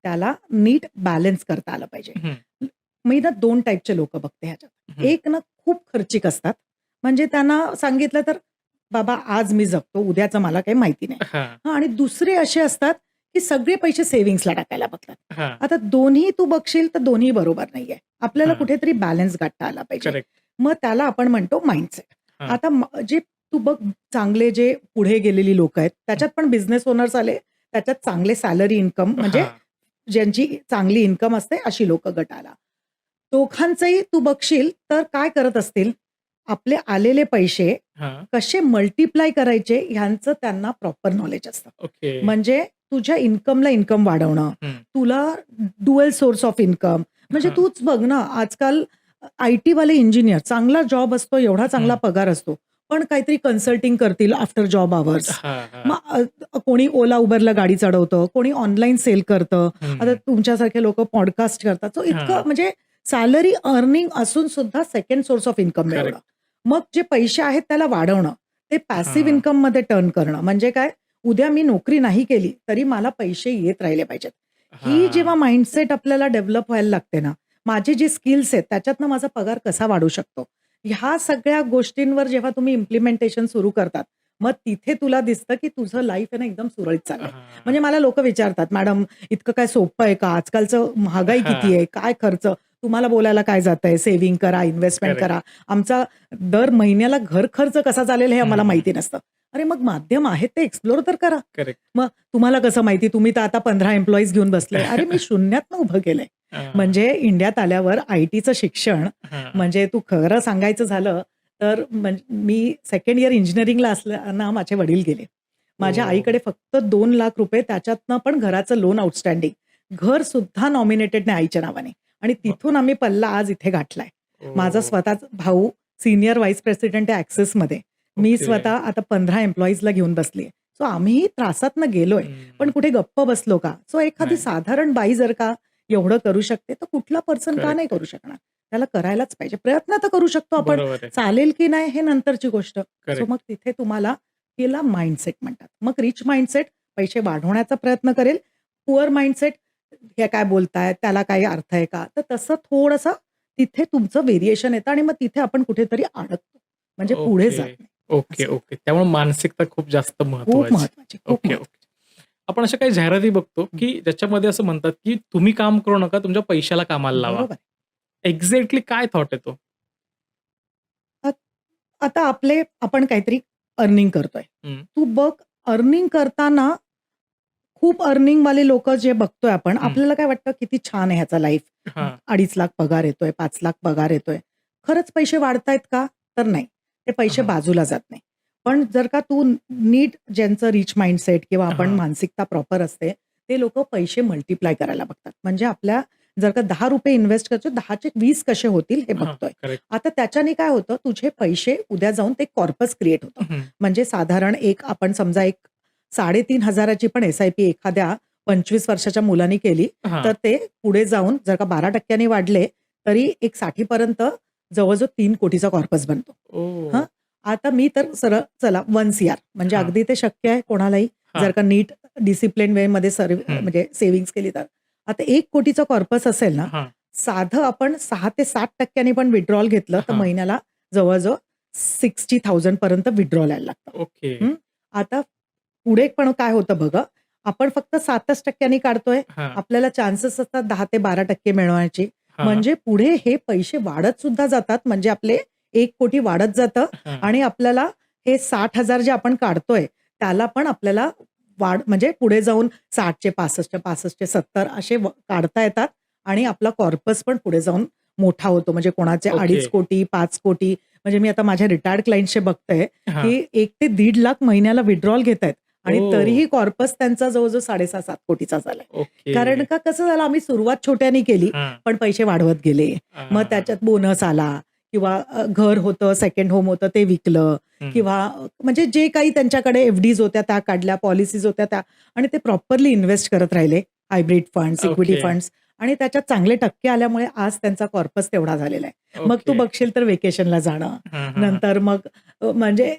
त्याला नीट बॅलन्स करता आलं पाहिजे. हं. मी ना 2 टाइपचे लोकं बघते ह्याच्यात. हं. एक ना खूप खर्चिक असतात. म्हणजे त्यांना सांगितलं तर, "बाबा आज मी जगतो, उद्याचं मला काही माहिती नाही." हां. हां, आणि दुसरे असे असतात, की सगळे पैसे सेव्हिंग्जला टाकायला बघतात. हां. आता दोन्ही तू बघशील तर दोन्ही बरोबर नाहीये. आपल्याला हां. कुठेतरी बॅलन्स गाठता आला पाहिजे. करेक्ट. मग त्याला आपण म्हणतो माइंडसेट. हां. आता जे तू बघ, चांगले जे पुढे गेलेली लोकं आहेत, त्याच्यात पण बिझनेस ओनर्स आले, त्याच्यात चांगले सॅलरी इन्कम म्हणजे हां. ज्यांची चांगली इन्कम असते अशी लोकं गटाला. दोघांचंही तू बघशील तर काय करत असतील, आपले आलेले पैसे हां. कसे मल्टिप्लाय करायचे ह्यांचं त्यांना प्रॉपर नॉलेज असतं. ओके. म्हणजे तुझ्या इन्कमला इन्कम वाढवणं, हं. तुला ड्युअल सोर्स ऑफ इन्कम. म्हणजे हां. तूच बघ ना, आजकाल आय-टीवाले इंजिनियर चांगला जॉब असतो, एवढा चांगला हं. पगार असतो. पण काहीतरी कन्सल्टिंग करतील आफ्टर जॉब अवर्स. हां, हां. मग कोणी ओला उबरला गाडी चढवतं, कोणी ऑनलाईन सेल करतं. हं. आता तुमच्यासारखे लोकं पॉडकास्ट करतात. सो इतकं हां. म्हणजे सॅलरी अर्निंग असून सुद्धा सेकंड सोर्स ऑफ इन्कम मिळवणं. करेक्ट. मग जे पैसे आहेत त्याला वाढवणं, ते पॅसिव्ह हां. इन्कममध्ये टर्न करणं. म्हणजे काय, उद्या मी नोकरी नाही केली तरी मला पैसे येत राहिले पाहिजेत. ही हां. जेव्हा माइंडसेट आपल्याला डेव्हलप व्हायला लागते ना, माझे जे स्किल्स आहेत त्याच्यातनं माझा पगार कसा वाढू शकतो, ह्या सगळ्या गोष्टींवर जेव्हा तुम्ही इम्प्लिमेंटेशन सुरू करतात, मग तिथे तुला दिसतं की तुझं लाईफ आहे ना एकदम सुरळीत चाललंय. हां. म्हणजे मला लोकं विचारतात, "मॅडम इतकं काय सोपं आहे का? आजकालचं महागाई किती आहे? काय खर्च? तुम्हाला बोलायला काय जातंय? सेव्हिंग करा, इन्व्हेस्टमेंट करेक्ट. करा. आमचा दर महिन्याला घर खर्च कसा चालेल हे आम्हाला हं. माहिती नसतं." अरे मग माध्यम आहेत ते एक्सप्लोर तर करा. करेक्ट. मग तुम्हाला कसं माहिती? तुम्ही तर आता 15 एम्प्लॉईज घेऊन बसले. अरे मी शून्यातनं उभं केलंय. हां. म्हणजे इंडियात आल्यावर आय-टीचं शिक्षण, हां. म्हणजे तू खरं सांगायचं झालं तर मी सेकंड इयर इंजिनिअरिंगला असताना माझे वडील गेले. माझ्या ओह! आईकडे फक्त ₹2,00,000 त्याच्यातनं पण घराचं लोन आउटस्टँडिंग. घर सुद्धा नॉमिनेटेड नाही आईच्या नावाने आणि तिथून आम्ही पल्ला आज इथे गाठलाय. माझा ओह! स्वतःचा भाऊ सीनियर व्हाईस प्रेसिडेंट आहे ॲक्सिसमध्ये. मी ओके. स्वतः आता 15 एम्प्लॉईजला घेऊन बसलीये. सो आम्हीही त्रासातनं गेलोय. पण हं. कुठे गप्प बसलो का? सो एखादी नाही. साधारण बाई जर का एवढं करू शकते, तर कुठला पर्सन का नाही करेक्ट. करू शकणार? त्याला करायलाच पाहिजे. प्रयत्न तर करू शकतो आपण. बरोबर आहे. चालेल की नाही हे नंतरची गोष्ट. So correct. मग तिथे तुम्हाला याला माइंडसेट म्हणतात. मग रिच माइंडसेट पैसे वाढवण्याचा प्रयत्न करेल. पुअर माइंडसेट हे काय बोलतायत, त्याला काही अर्थ आहे का? तर तसं थोडंसं तिथे तुमचं व्हेरिएशन येतं आणि मग तिथे आपण कुठेतरी अडकतो. म्हणजे पुढे जात ओके. नाही. ओके, असं. ओके. त्यामुळे मानसिकता खूप जास्त खूप महत्वाची. महत्वाची, खूप ओके, महत्वाची. ओके. आपण अशा काही जाहिराती बघतो, की ज्याच्यामध्ये असं म्हणतात, की तुम्ही काम करू नका, तुमच्या पैशाला कामाला लावा. बरोबर. एक्झॅक्टली काय थॉट आहे तो? आ आता आपण काहीतरी अर्निंग करतोय. हं. तू बघ अर्निंग करताना खूप अर्निंगवाले लोकं जे बघतोय आपण, हं. आपल्याला काय वाटतं किती छान आहे ह्याचा लाईफ. हां. 2.5 लाख पगार येतोय, 5 लाख पगार येतोय. खरंच पैसे वाढतायत का? तर नाही. ते पैसे हां. बाजूला जात नाही. पण जर का तू नीट ज्यांचं रिच माइंडसेट किंवा आपण हां. मानसिकता प्रॉपर असते, ते लोकं पैसे मल्टिप्लाय करायला बघतात. म्हणजे आपल्या जर का ₹10 इन्व्हेस्ट करतो, 10चे 20 कसे होतील हे हां. बघतोय. करेक्ट. आता त्याच्याने काय होतं, तुझे पैसे उद्या जाऊन ते कॉर्पस क्रिएट होतं. हं. म्हणजे साधारण आपण समजा 3,500 ची पण एस-आय-पी एखाद्या 25 वर्षाच्या मुलाने केली, हां. तर ते पुढे जाऊन जर का 12% वाढले, तरी एक 60 पर्यंत जवळ-जवळ 3 कोटीचा कॉर्पस बनतो. ओह! हं. आता मी तर सरळ चला 1 सीआर म्हणजे हां. अगदी ते शक्य आहे कोणालाही हां. जर का नीट डिसिप्लिन वेमध्ये हं. म्हणजे सेव्हिंग्ज केली तर. आता 1 कोटीचा कॉर्पस असेल ना, हां. साधं आपण 6 ते 7% पण विथड्रॉल घेतलं, तर हां. महिन्याला जवळ-जवळ 60,000 पर्यंत विथड्रॉल यायला लागतं. ओके. हं. आता पुढे पण काय होतं बघा, आपण फक्त 7% काढतोय. हां. आपल्याला चान्सेस असतात 10 ते 12% मिळवण्याचे. हां. म्हणजे पुढे हे पैसे वाढत सुद्धा जातात. म्हणजे आपले 1 कोटी वाढत जातं हां. आणि आपल्याला हे 60,000 जे आपण काढतोय, त्याला पण आपल्याला म्हणजे पुढे जाऊन 60चे 65चे 65चे 70 असे काढता येतात आणि आपला कॉर्पस पण पुढे जाऊन मोठा होतो. म्हणजे कोणाचे ओके. 2.5 कोटी, 5 कोटी म्हणजे मी आता माझ्या रिटायर्ड क्लायंट्सचे बघते, हां. की 1 ते 1.5 लाख महिन्याला विथड्रॉल घेतायत आणि ओह! तरीही कॉर्पस त्यांचा जवळ-जवळ 6.5-7 कोटीचा झालाय. ओके. कारण का कसं झालं आम्ही सुरुवात छोट्याने केली, हां. पण पैसे वाढवत गेले. मग हां. त्याच्यात बोनस आला किंवा घर होतं, सेकंड होम होतं ते विकलं हं. किंवा म्हणजे जे काही त्यांच्याकडे एफ-डीज होत्या त्या काढल्या, पॉलिसीज होत्या त्या आणि ते प्रॉपरली इन्व्हेस्ट करत राहिले. Hybrid funds, equity okay. Funds आणि त्याच्यात चांगले टक्के आल्यामुळे आज त्यांचा कॉर्पस तेवढा झालेला आहे. मग तू ओके. बघशील तर व्हेकेशनला जाणं, हां, हां. नंतर मग म्हणजे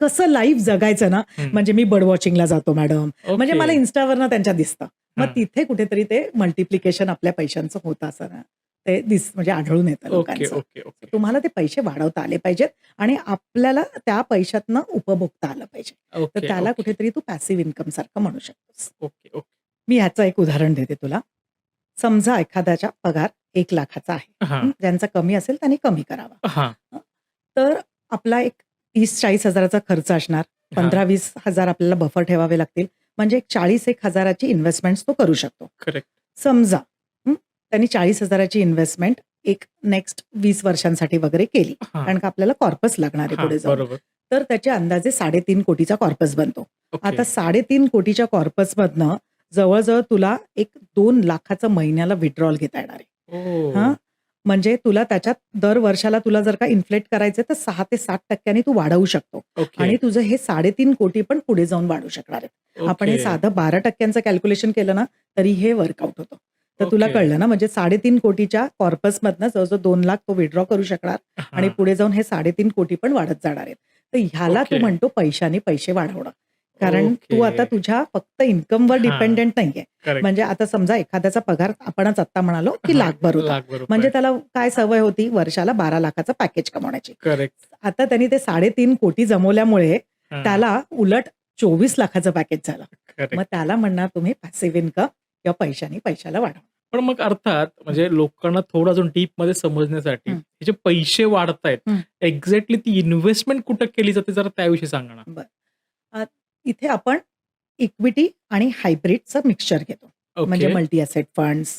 कसं लाईफ जगायचं ना, हं. म्हणजे मी बर्ड वॉचिंगला जातो मॅडम. म्हणजे मला ओके. Instaवरनं त्यांच्या दिसतं. मग हां. तिथे कुठेतरी ते मल्टिप्लिकेशन आपल्या पैशांचं होतं असं ना, ते म्हणजे आढळून येतं ओके, लोकांचं. Okay, okay. तुम्हाला ते पैसे वाढवता आले पाहिजेत आणि आपल्याला त्या पैशातनं उपभोगता आलं पाहिजे. तर ओके, त्याला ओके. कुठेतरी तू पॅसिव्ह इन्कमसारखं म्हणू शकतोस. Okay, okay. मी ह्याचं एक उदाहरण देते तुला. समजा एखाद्याचा पगार 1 लाखाचा आहे. हां. ज्यांचा कमी असेल त्यांनी कमी करावा. हां. हं. तर आपला एक 30-40 हजाराचा खर्च असणार. हां. 15-20 हजार आपल्याला बफर ठेवावे लागतील. म्हणजे एक 40-1 हजाराची इन्व्हेस्टमेंट्स तो करू शकतो. करेक्ट. समजा त्यांनी 40,000 ची इन्व्हेस्टमेंट एक नेक्स्ट 20 वर्षांसाठी वगैरे केली. हां. कारण का आपल्याला कॉर्पस लागणार आहे हां. पुढे जाऊन. बरोबर. तर त्याचे अंदाजे 3.5 कोटीचा कॉर्पस बनतो. ओके. आता 3.5 कोटीच्या कॉर्पसमधनं जवळ-जवळ तुला एक 2 लाखाचं महिन्याला विथड्रॉल घेता येणार आहे. हां. ओह! म्हणजे तुला त्याच्यात दर वर्षाला तुला जर का इन्फ्लेट करायचं तर 6 ते 7% तू वाढवू शकतो ओके. आणि तुझं हे 3.5 कोटी पण पुढे जाऊन वाढू शकणार आहे. आपण हे ओके. साधं 12% कॅल्क्युलेशन केलं ना, तरी हे वर्कआउट होतं. तर तुला ओके. कळलं ना, म्हणजे 3.5 कोटीच्या कॉर्पसमधनं जवळ-जवळ 2 लाख तो विथड्रॉ करू शकणार आणि हां. पुढे जाऊन हे 3.5 कोटी पण वाढत जाणार आहेत. तर ह्याला तू ओके. म्हणतो पैशाने पैसे वाढवणं. कारण तू आता ओके. तुझ्या फक्त इन्कमवर हां. डिपेंडेंट नाहीये. करेक्ट. म्हणजे आता समजा एखाद्याचा पगार आपणच आता म्हणालो, की हां. लाखभर होता. लाखभर म्हणजे रुपये. त्याला काय सवय होती वर्षाला 12 लाखाचं पॅकेज कमवण्याची. करेक्ट. आता त्यांनी ते 3.5 कोटी जमवल्यामुळे हां. त्याला उलट 24 लाखाचं पॅकेज झालं. मग करेक्ट. त्याला म्हणणार तुम्ही पॅसिव्ह इन्कम किंवा पैशाने पैशाला वाढवा. पण मग अर्थात म्हणजे लोकांना थोडं अजून डीपमध्ये समजण्यासाठी हं. हे जे पैसे वाढतायत, हं. एक्झॅक्टली ती इन्व्हेस्टमेंट कुठं केली जाते जरा त्याविषयी सांगा ना? बरं. इथे आपण इक्विटी आणि हायब्रिडचं मिक्सचर घेतो. म्हणजे okay. Multi asset funds,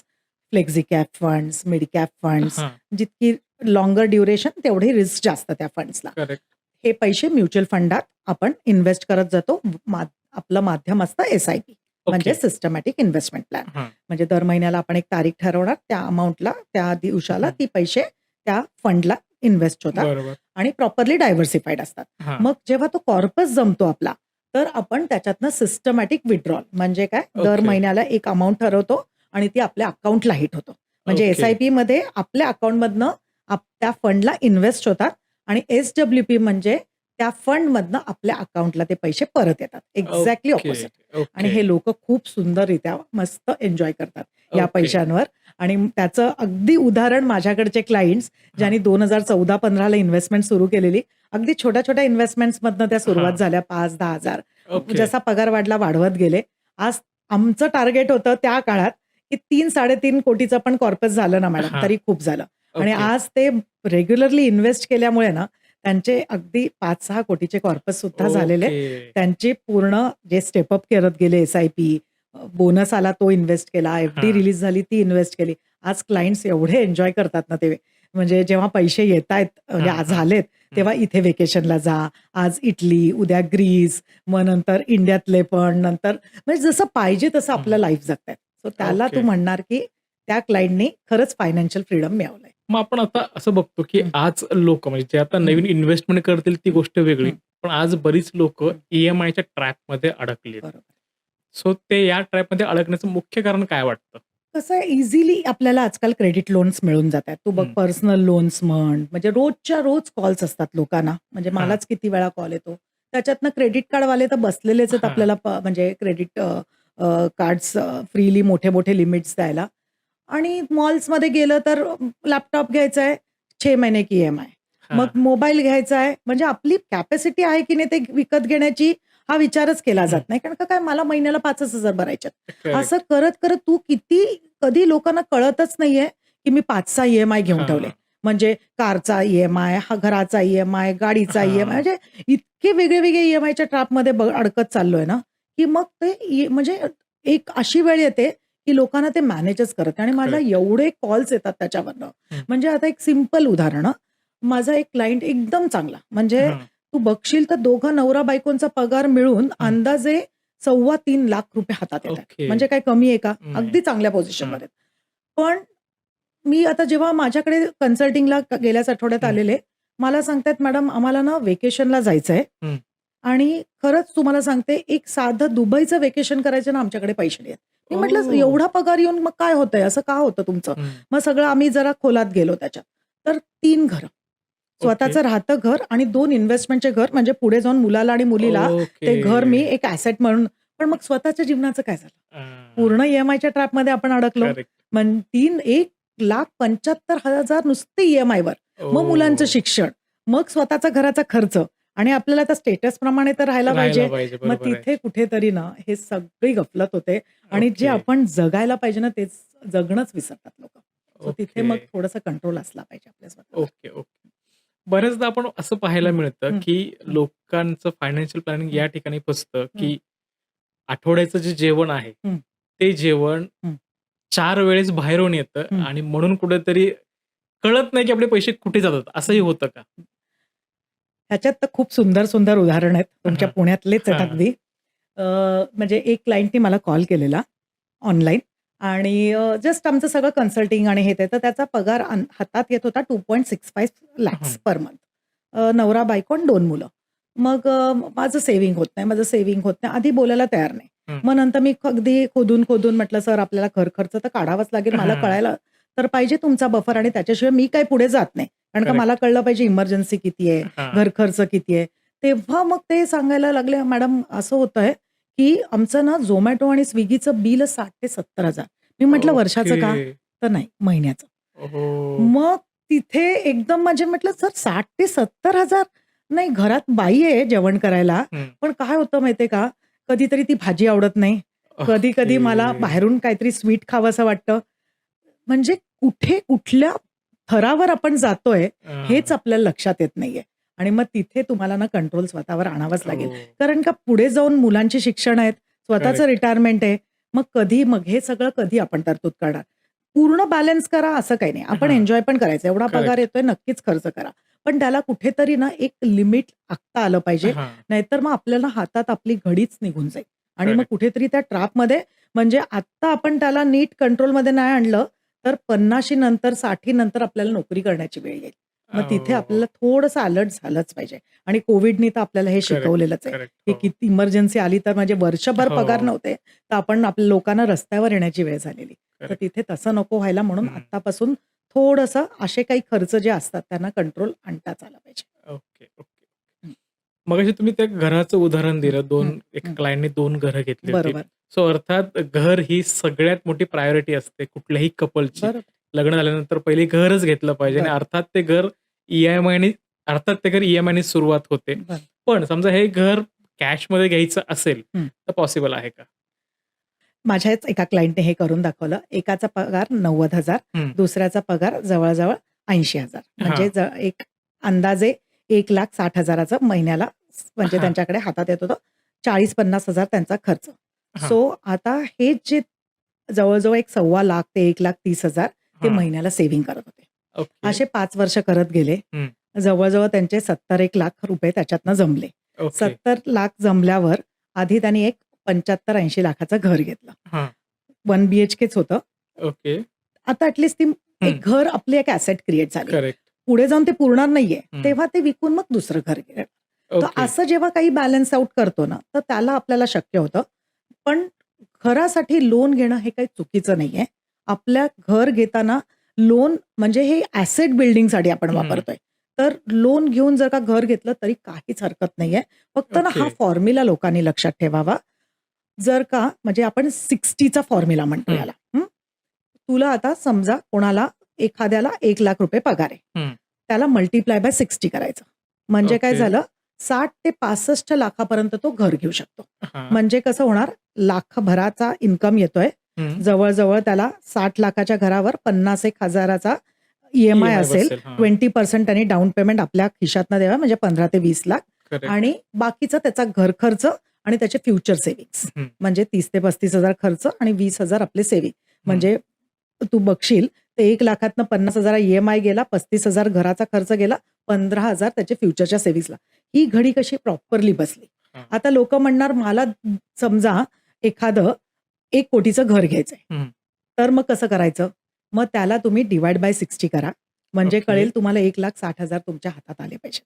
flexi cap funds, mid cap funds. हां. जितकी लॉंगर ड्युरेशन तेवढी रिस्क जास्त त्या फंड्सला. करेक्ट. हे पैसे म्युच्युअल फंडात आपण इन्व्हेस्ट करत जातो. आपलं माध्यम असतं एस-आय-पी म्हणजे ओके. Systematic investment plan. हां. म्हणजे दर महिन्याला आपण एक तारीख ठरवणार, त्या अमाउंटला, त्या दिवसाला हं. ती पैसे त्या फंडला इन्व्हेस्ट होतात बरोबर. आणि प्रॉपरली डायव्हर्सिफाईड असतात. हां. मग जेव्हा तो कॉर्पस जमतो आपला, तर आपण त्याच्यातनं सिस्टमॅटिक विथड्रॉल म्हणजे काय दर ओके. महिन्याला एक अमाउंट ठरवतो आणि ती आपल्या अकाउंटला हिट होतो. म्हणजे ओके. एस-आय-पीमध्ये आपल्या अकाउंटमधनं त्या फंडला इन्व्हेस्ट होतात आणि एस-डब्ल्यू-पी म्हणजे त्या फंडमधनं आपल्या अकाउंटला ते पैसे परत येतात. Exactly okay. ऑपोझिट. आणि ओके. हे लोकं खूप सुंदररित्या मस्त एन्जॉय करतात या ओके. पैशांवर आणि त्याचं अगदी उदाहरण माझ्याकडचे क्लायंट्स ज्यांनी 2014-15 ला इन्व्हेस्टमेंट सुरू केलेली, अगदी छोट्या-छोट्या इन्व्हेस्टमेंट्समधनं त्या सुरुवात हां. झाल्या 5,000-10,000 ओके. जसा पगार वाढला वाढवत गेले. आज आमचं टार्गेट होतं त्या काळात, की 3-3.5 कोटीचं पण कॉर्पस झालं ना मॅडम, हां. तरी खूप झालं. आणि ओके. आज ते रेग्युलरली इन्व्हेस्ट केल्यामुळे ना, त्यांचे अगदी 5-6 कोटीचे कॉर्पस सुद्धा झालेले आहेत. ओके. त्यांचे पूर्ण जे स्टेप अप करत गेले एस-आय-पी, बोनस आला तो इन्व्हेस्ट केला, एफ-डी हां. रिलीज झाली ती इन्व्हेस्ट केली. आज क्लायंट्स एवढे एन्जॉय करतात ना ते, म्हणजे जेव्हा पैसे येतायत म्हणजे हां, आज हां. झालेत, हं. तेव्हा इथे व्हेकेशनला जा, आज इटली, उद्या ग्रीस, मग नंतर इंडियातले पण, नंतर म्हणजे जसं पाहिजे तसं आपलं हं. लाईफ जगतायत. सो त्याला तू ओके. म्हणणार, की त्या क्लायंटनी खरंच फायनान्शियल फ्रीडम मिळवलंय. मग आपण आता असं बघतो, की हं, आज लोकं म्हणजे जे आता हं, नवीन इन्व्हेस्टमेंट करतील ती हं, गोष्ट वेगळी. हं, पण आज बरीच लोकं हं. ई-एम-आयच्या ट्रॅपमध्ये अडकलीत. बरोबर. सो ते या ट्रॅपमध्ये अडकण्याचं मुख्य कारण काय वाटतं? कसं आहे इझिली आपल्याला आजकाल क्रेडिट लोन्स मिळून जातात. तू बघ हं. पर्सनल लोन्स म्हण, म्हणजे रोजच्या रोज कॉल्स असतात लोकांना. म्हणजे हां, मलाच किती वेळा कॉल येतो. त्याच्यातनं क्रेडिट कार्डवाले तर बसलेलेच आहेत हां. आपल्याला म्हणजे क्रेडिट कार्ड्स फ्रीली मोठे-मोठे लिमिट्स द्यायला. आणि मॉल्समध्ये गेलं तर लॅपटॉप घ्यायचा आहे, 6 महिने की ई-एम-आय. मग हां. मोबाईल घ्यायचा आहे, म्हणजे आपली कॅपॅसिटी आहे की नाही ते विकत घेण्याची हा विचारच केला जात हं. नाही. कारण का काय मला महिन्याला 5,000 भरायचे आहेत. असं करेक्ट. करत-करत तू कधी लोकांना कळतच नाहीये, की मी 5-6 ई-एम-आय घेऊन ठेवले. हां, म्हणजे कारचा ई-एम-आय, हा घराचा ई-एम-आय, गाडीचा ई-एम-आय हां. म्हणजे इतके वेगळे-वेगळे ई-एम-आयच्या ट्रॅपमध्ये अडकत चाललोय ना, की मग ते म्हणजे एक अशी वेळ येते, की लोकांना ते मॅनेजच करत नाही आणि मला करेक्ट. एवढे कॉल्स येतात त्याच्यावरनं. हं. म्हणजे आता एक सिंपल उदाहरण माझा एक क्लायंट एकदम चांगला म्हणजे हां. तू बघशील तर दोघं नवरा-बायकोंचा पगार मिळून हं. अंदाजे ₹2.25 लाख हातात येतायत. ओके. म्हणजे काय कमी आहे का? नाही. अगदी चांगल्या हां. पोझिशनवर आहेत. पण मी आता जेव्हा माझ्याकडे कन्सल्टिंगला गेल्याच आठवड्यात हं, आलेले, मला सांगतायत, "मॅडम आम्हाला ना व्हेकेशनला जायचंय हं. आणि खरंच तुम्हाला सांगते एक साधं दुबईचं व्हेकेशन करायचं ना आमच्याकडे पैसे नाहीयेत." मी म्हटलं, ओह! "एवढा पगार येऊन मग काय होतंय? असं का होतं तुमचं?" हं. मग सगळं आम्ही जरा खोलात गेलो त्याच्यात. तर 3 घरं. ओके. स्वतःचं राहतं घर आणि 2 इन्व्हेस्टमेंटचे घर म्हणजे पुढे जाऊन मुलाला आणि मुलीला ओके. ते घर मी एक ॲसेट म्हणून पण मग स्वतःच्या जीवनाचं काय झालं? हां. पूर्ण ई-एम-आयच्या ट्रॅपमध्ये आपण अडकलो. करेक्ट. मग 1,75,000 नुसते ई-एम-आयवर. मग मुलांचं ओह! शिक्षण, मग स्वतःचा घराचा खर्च आणि आपल्याला त्या स्टेटसप्रमाणे तर राहायला राहायला पाहिजे. पाहिजे. मग बरोबर आहे. तिथे कुठेतरी ना हे सगळी गफलत होते आणि जे ओके. आपण जगायला पाहिजे ना तेच जगणंच विसरतात लोकं. सो तिथे ओके. मग थोडासा कंट्रोल असला पाहिजे आपल्या स्वतःवर. Okay, okay. बऱ्याचदा आपण असं पाहायला हं, मिळतं, हं, की हं, लोकांचं फायनान्शियल प्लॅनिंग हं, या ठिकाणी फसतं, हं, की आठवड्याचं जे जेवण आहे, हं, ते जेवण हं, 4 वेळेस बाहेरून येतं हं, आणि म्हणून कुठेतरी कळत नाही, की आपले पैसे कुठे जातात. असंही हं. होतं का? ह्याच्यात तर खूप सुंदर-सुंदर उदाहरणं आहेत. तुमच्या हां, पुण्यातलेच आहेत हां. अगदी. अ, म्हणजे एक क्लायंटनी मला कॉल केलेला ऑनलाईन आणि जस्ट आमचं सगळं कन्सल्टिंग आणि हे ते. तर त्याचा पगार हातात येत होता 2.65 लॅक्स हं, पर मंथ. नवरा-बायको आणि 2 मुलं. मग माझं सेव्हिंग होत नाही, माझं सेव्हिंग होत नाही. आधी बोलायला तयार नाही. हं. मग नंतर मी अगदी खोदून-खोदून म्हटलं, "सर आपल्याला घर खर्च तर काढावाच लागेल. मला हां. कळायला तर पाहिजे तुमचा बफर आणि त्याच्याशिवाय मी काही पुढे जात नाही." कारण का मला करेक्ट. कळलं पाहिजे इमर्जन्सी किती आहे, हां. घर खर्च किती आहे. तेव्हा मग ते सांगायला लागले, "मॅडम असं होतंय, की आमचं ना Zomato आणि Swiggyचं बिल 60,000 ते 70,000." मी म्हटलं, "वर्षाचं ओके. का?" तर नाही, महिन्याचं. ओह! मग तिथे एकदम म्हणजे म्हटलं, "सर 60,000 ते 70,000 नाही घरात बाई आहे जेवण करायला." हं. पण काय होतं माहिती का, कधीतरी ती भाजी आवडत नाही. ओके. कधी-कधी मला बाहेरून काहीतरी स्वीट खावंसं वाटतं. म्हणजे कुठे कुठल्या थरावर आपण जातोय, हेच हां. आपल्याला लक्षात येत नाहीये. आणि मग तिथे तुम्हाला ना कंट्रोल स्वतःवर आणावाच लागेल. ओह! कारण का पुढे जाऊन मुलांची शिक्षण आहेत, स्वतःचं करेक्ट, रिटायरमेंट आहे. मग हे सगळं कधी आपण तरतूद करणार? पूर्ण बॅलन्स करा असं काही नाही. आपण हां. एन्जॉय पण करायचं. एवढा पगार करेक्ट. येतोय नक्कीच खर्च करा. पण त्याला कुठेतरी ना एक लिमिट आखता आलं पाहिजे. हां. नाहीतर मग आपल्याला हातात आपली घडीच निघून जाईल. आणि मग करेक्ट. कुठेतरी त्या ट्रॅपमध्ये म्हणजे आत्ता आपण त्याला नीट कंट्रोलमध्ये नाही आणलं, तर 50शी नंतर 60 नंतर आपल्याला नोकरी करण्याची वेळ येईल. मग तिथे हो. आपल्याला थोडंसं अलर्ट झालंच पाहिजे. आणि कोविडनी तर आपल्याला हे करेक्ट, शिकवलेलंच आहे, करेक्ट. की हो. किती इमर्जन्सी आली तर म्हणजे वर्षभर पगार हो. नव्हते, तर आपण आपल्या लोकांना रस्त्यावर येण्याची वेळ झालेली. तर करेक्ट. तिथे तसं नको व्हायला म्हणून हं. आत्तापासून थोडंसं असे काही खर्च जे असतात त्यांना कंट्रोल आणताच आला पाहिजे. Okay, okay. हं, मगाशी तुम्ही त्या घराचं उदाहरण हं, दिलं. हं, एका हं. क्लायंटने 2 घरं घेतली होती. बरोबर, सो अर्थात घर ही सगळ्यात मोठी प्रायोरिटी असते कुठल्याही कपलची. बरोबर, लग्न झाल्यानंतर पहिले घरच घेतलं पाहिजे आणि बरोबर, अर्थात ते घर ई-एम-आयने अर्थात ते घर ई-एम-आयने सुरुवात होते. बरं. पण समजा हे घर कॅशमध्ये घ्यायचं असेल, हं. तर पॉसिबल आहे का? माझ्याच एका क्लायंटने हे करून दाखवलं. एकाचा पगार 90,000 हं. दुसऱ्याचा पगार जवळ-जवळ 80,000 म्हणजे हां. एक अंदाजे 1,60,000चं महिन्याला म्हणजे हां. त्यांच्याकडे हातात येत होतं. 40,000-50,000 त्यांचा खर्च. हां. सो आता हे जे जवळ-जवळ एक ₹1,25,000 ते 1,30,000 ते हां. महिन्याला सेव्हिंग करत होते. ओके. असे 5 वर्ष करत गेले. हं. जवळ-जवळ त्यांचे 70-1 लाख रुपये त्याच्यातनं जमले. ओके. 70 लाख जमल्यावर आधी त्यांनी एक 75-80 लाखाचं घर घेतलं. हां. 1 BHKच होतं. ओके. आता ॲटलीस्ट ती हं. एक घर आपली एक ॲसेट क्रिएट झाली. करेक्ट. पुढे जाऊन ते पुरणार नाहीये. हं. तेव्हा ते विकून मग दुसरं घर घेणार. तर ओके. असं जेव्हा काही बॅलन्स आउट करतो ना, तर त्याला आपल्याला शक्य होतं. पण घरासाठी लोन घेणं हे काही चुकीचं नाहीये. आपल्या घर घेताना लोन म्हणजे हे ॲसेट बिल्डिंगसाठी आपण हं. वापरतोय. तर लोन घेऊन जर का घर घेतलं तरी काहीच हरकत नाहीये. फक्त ना हा ओके. फॉर्म्युला लोकांनी लक्षात ठेवावा. जर का म्हणजे आपण 60चा फॉर्म्युला म्हणतो हं. याला. तुला आता समजा कोणाला एखाद्याला ₹1,00,000 पगार आहे. हं. त्याला मल्टिप्लाय बाय 60 करायचं. म्हणजे काय ओके. झालं 60 ते 65 लाखापर्यंत तो घर घेऊ शकतो. हां. म्हणजे कसं होणार लाखभराचा इन्कम येतोय. हं. जवळ-जवळ त्याला 60 लाखाच्या घरावर 50,000-1,000चा EMI EMI असेल. बसेल. हां. 20% त्यांनी डाउन पेमेंट आपल्या खिशातनं द्यावा म्हणजे 15 ते 20 लाख करेक्ट. आणि बाकीचा त्याचा घर खर्च आणि त्याचे फ्युचर सेव्हिंग्ज हं. म्हणजे 30 ते 35,000 खर्च आणि 20,000 आपले सेव्हिंग. हं. म्हणजे तू बघशील तर 1,00,000तनं 50,000 EMI गेला, 35,000 घराचा खर्च गेला, 15,000 त्याच्या फ्युचरच्या सेव्हिंग्जला. ही घडी कशी प्रॉपरली बसली. हां. आता लोकं म्हणणार मला समजा एखादं 1 कोटीचं घर घ्यायचंय. हं. तर मग कसं करायचं? मग त्याला तुम्ही डिव्हाईड बाय 60 करा. म्हणजे ओके. कळेल तुम्हाला 1,60,000 तुमच्या हातात आले पाहिजेत.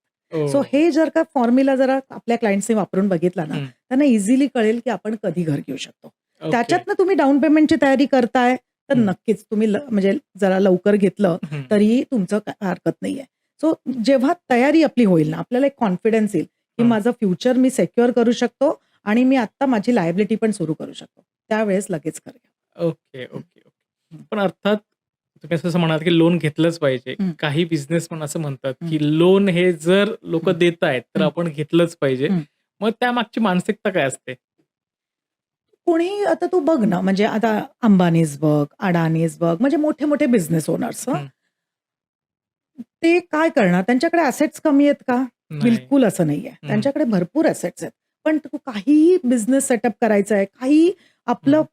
सो ओह! हे जर का फॉर्म्युला जरा आपल्या क्लायंट्सनी वापरून बघितला ना, हं. त्यांना इझिली कळेल की आपण कधी घर घेऊ शकतो. ओके. त्याच्यातनं तुम्ही डाउन पेमेंटची तयारी करताय, तर हं. नक्कीच तुम्ही म्हणजे जरा लवकर घेतलं हं. तरीही तुमचं हरकत नाहीये. सो जेव्हा तयारी आपली होईल ना, आपल्याला एक कॉन्फिडन्स येईल, की हं. माझं फ्युचर मी सिक्युअर करू शकतो आणि मी आत्ता माझी लायबिलिटी पण सुरू करू शकतो. त्यावेळेस लगेच घर घ्या. ओके, हं. Okay, okay. हं. पण अर्थात तुम्ही असं म्हणालात, की लोन घेतलंच पाहिजे. हं. काही बिझनेसमन असं म्हणतात, हं. की लोन हे जर हं. लोकं देतायत, तर हं. आपण घेतलंच पाहिजे. हं. मग त्यामागची मानसिकता काय असते? कोणी आता तू बघ ना, म्हणजे आता अंबानीज बघ, अडानीज बघ, म्हणजे मोठे-मोठे बिझनेस ओनर्स हं. ते काय करणार? त्यांच्याकडे ॲसेट्स कमी आहेत का? नाही. बिलकुल असं नाहीये. हं. त्यांच्याकडे भरपूर ॲसेट्स आहेत. पण तू काहीही बिझनेस सेटअप करायचा आहे, काहीही आपलं हं.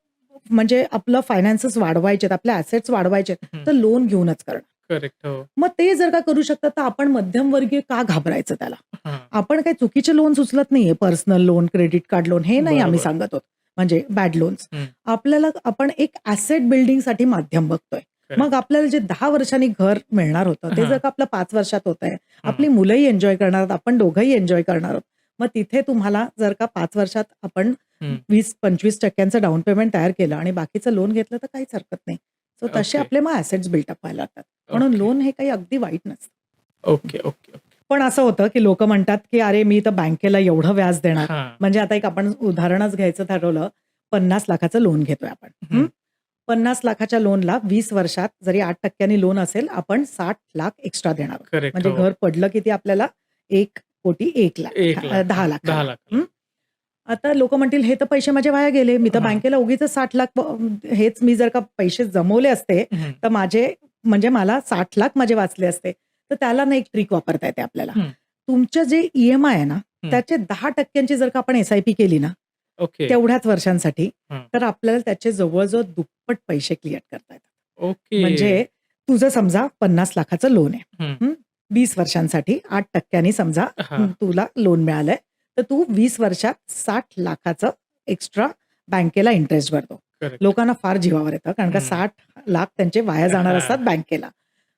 म्हणजे आपलं फायनान्सेस वाढवायचे आहेत, आपले ॲसेट्स वाढवायचे आहेत, हं. तर लोन घेऊनच करणार. करेक्ट. हो. मग ते जर का करू शकतात, तर आपण मध्यमवर्गीय का घाबरायचं त्याला? हां. आपण काही चुकीचे लोन्स उचलत नाहीये. Personal loan, credit card loan हे नाही आम्ही बरोबर. सांगत आहोत. म्हणजे बॅड लोन्स. हं. आपल्याला आपण एक ॲसेट बिल्डिंगसाठी माध्यम बघतोय. करेक्ट. मग आपल्याला जे 10 वर्षांनी घर मिळणार होतं, ते जर हां. का आपलं 5 वर्षात होतंय, हं. आपली मुलंही एन्जॉय करणार आहोत, आपण दोघंही एन्जॉय करणार आहोत. मग तिथे तुम्हाला जर का 5 वर्षात आपण हं. 20-25% डाउन पेमेंट तयार केलं आणि बाकीचं लोन घेतलं, तर काहीच हरकत नाही. सो तसे ओके. आपले मग ॲसेट्स बिल्टअप व्हायला लागतात. म्हणून ओके. लोन हे काही अगदी वाईट नसतं. Okay, okay, okay. पण असं होतं, की लोकं म्हणतात, की "अरे, मी तर बँकेला एवढं व्याज देणार." हां. म्हणजे आता एक आपण उदाहरणच घ्यायचं ठरवलं, 50 लाखाचं लोन घेतोय आपण. हं. 50 लाखाच्या लोनला 20 वर्षात जरी 8% लोन असेल, आपण 60 लाख एक्स्ट्रा देणार आहोत. करेक्ट. म्हणजे हो. घर पडलं किती आपल्याला 1,01,00,000 1 लाख. 10 हां. लाखाला. 10 लाखाला. आता लोकं म्हणतील, "हे तर पैसे माझे वाया गेले. मी तर हां. बँकेला उगीचच 60 लाख हेच मी जर का पैसे जमवले असते, हं. तर माझे म्हणजे मला 60 लाख माझे वाचले असते." तर त्याला ना एक ट्रिक वापरता येते आपल्याला. हं. तुमचं जे EMI आहे ना, हं. त्याचे 10% जर का आपण SIP केली ना, ओके. तेवढ्याच वर्षांसाठी, हं. तर आपल्याला त्याचे जवळ-जवळ दुप्पट पैसे क्लिअर करता येतात. ओके. म्हणजे तुझं समजा 50 लाखाचं लोन आहे. हं. 20 वर्षांसाठी 8% समजा हां. तुला लोन मिळालंय. तर तू 20 वर्षात 60 लाखाचं एक्स्ट्रा बँकेला इंटरेस्ट भरतो. करेक्ट. लोकांना फार जीवावर येतं कारण का हं. 60 लाख त्यांचे वाया जाणार असतात हां. बँकेला.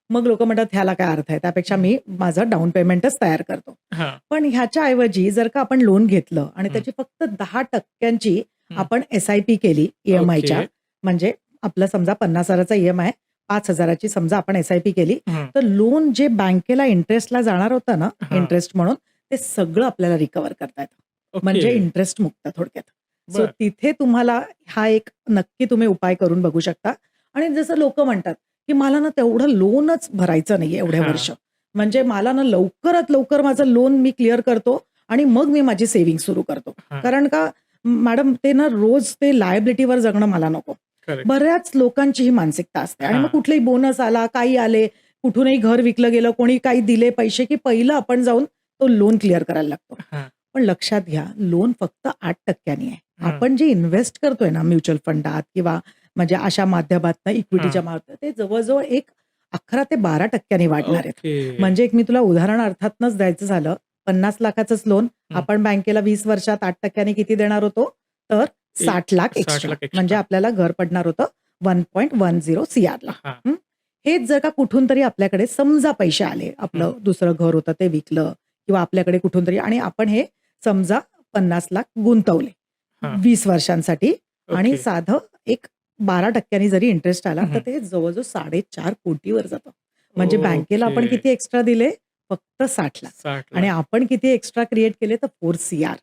मग लोकं म्हणतात ह्याला काय अर्थ आहे? त्यापेक्षा मी माझं डाउन पेमेंटच तयार करतो. हां. पण ह्याच्या ऐवजी जर का आपण लोन घेतलं आणि हं. त्याची फक्त 10% हं. आपण SIP केली EMIच्या ओके. म्हणजे आपलं समजा 50,000चा EMI 5,000ची समजा आपण SIP केली, हं. तर लोन जे बँकेला इंटरेस्टला जाणार होतं ना, हां. इंटरेस्ट म्हणून ते सगळं आपल्याला रिकव्हर करता येतं. म्हणजे ओके. इंटरेस्ट मुक्त थोडक्यात. सो बरं. तिथे तुम्हाला हा एक नक्की तुम्ही उपाय करून बघू शकता. आणि जसं लोकं म्हणतात, की मला ना तेवढं लोनच भरायचं नाहीये एवढे हां. वर्ष. म्हणजे मला ना लवकरात लवकर माझं लोन मी क्लिअर करतो आणि मग मी माझी सेव्हिंग सुरू करतो. हां. कारण का मॅडम ते ना रोज ते लायबिलिटीवर जगणं मला नको. करेक्ट. बऱ्याच लोकांची ही मानसिकता असते आणि मग हां. कुठलाही बोनस आला, काही आले, कुठूनही घर विकलं गेलं, कोणी काही दिले पैसे, की पहिलं आपण जाऊन तो लोन क्लिअर करायला लागतो. हां. पण लक्षात घ्या, लोन फक्त 8% आहे. हां. आपण जे इन्व्हेस्ट करतोय ना म्युच्युअल फंडात किंवा म्हणजे अशा माध्यमातनं इक्विटीच्या माध्यमात ते जवळ-जवळ एक 11 ते 12% वाढणार आहेत. ओके. म्हणजे एक मी तुला उदाहरण अर्थातनच द्यायचं झालं, 50,00,000च लोन हं. आपण बँकेला 20 वर्षात 8% किती देणार होतो? तर 60,00,000 एक्स्ट्रा. 60,00,000 म्हणजे एक्स्ट्रा. आपल्याला घर पडणार होतं 1.10 सीआरला. हां. हेच जर का कुठून तरी आपल्याकडे समजा पैसे आले, आपलं दुसरं घर होतं ते विकलं किंवा आपल्याकडे कुठून तरी आणि आपण हे समजा 50,00,000 गुंतवले हां. 20 वर्षांसाठी आणि ओके. साधं एक 12% जरी इंटरेस्ट आला, तर हं. ते जवळ-जवळ 4.5 कोटीवर जातं. म्हणजे बँकेला आपण ओके. किती एक्स्ट्रा दिले? फक्त 60,00,000 आणि 60,00,000. आपण किती एक्स्ट्रा क्रिएट केले? तर 4 सीआर.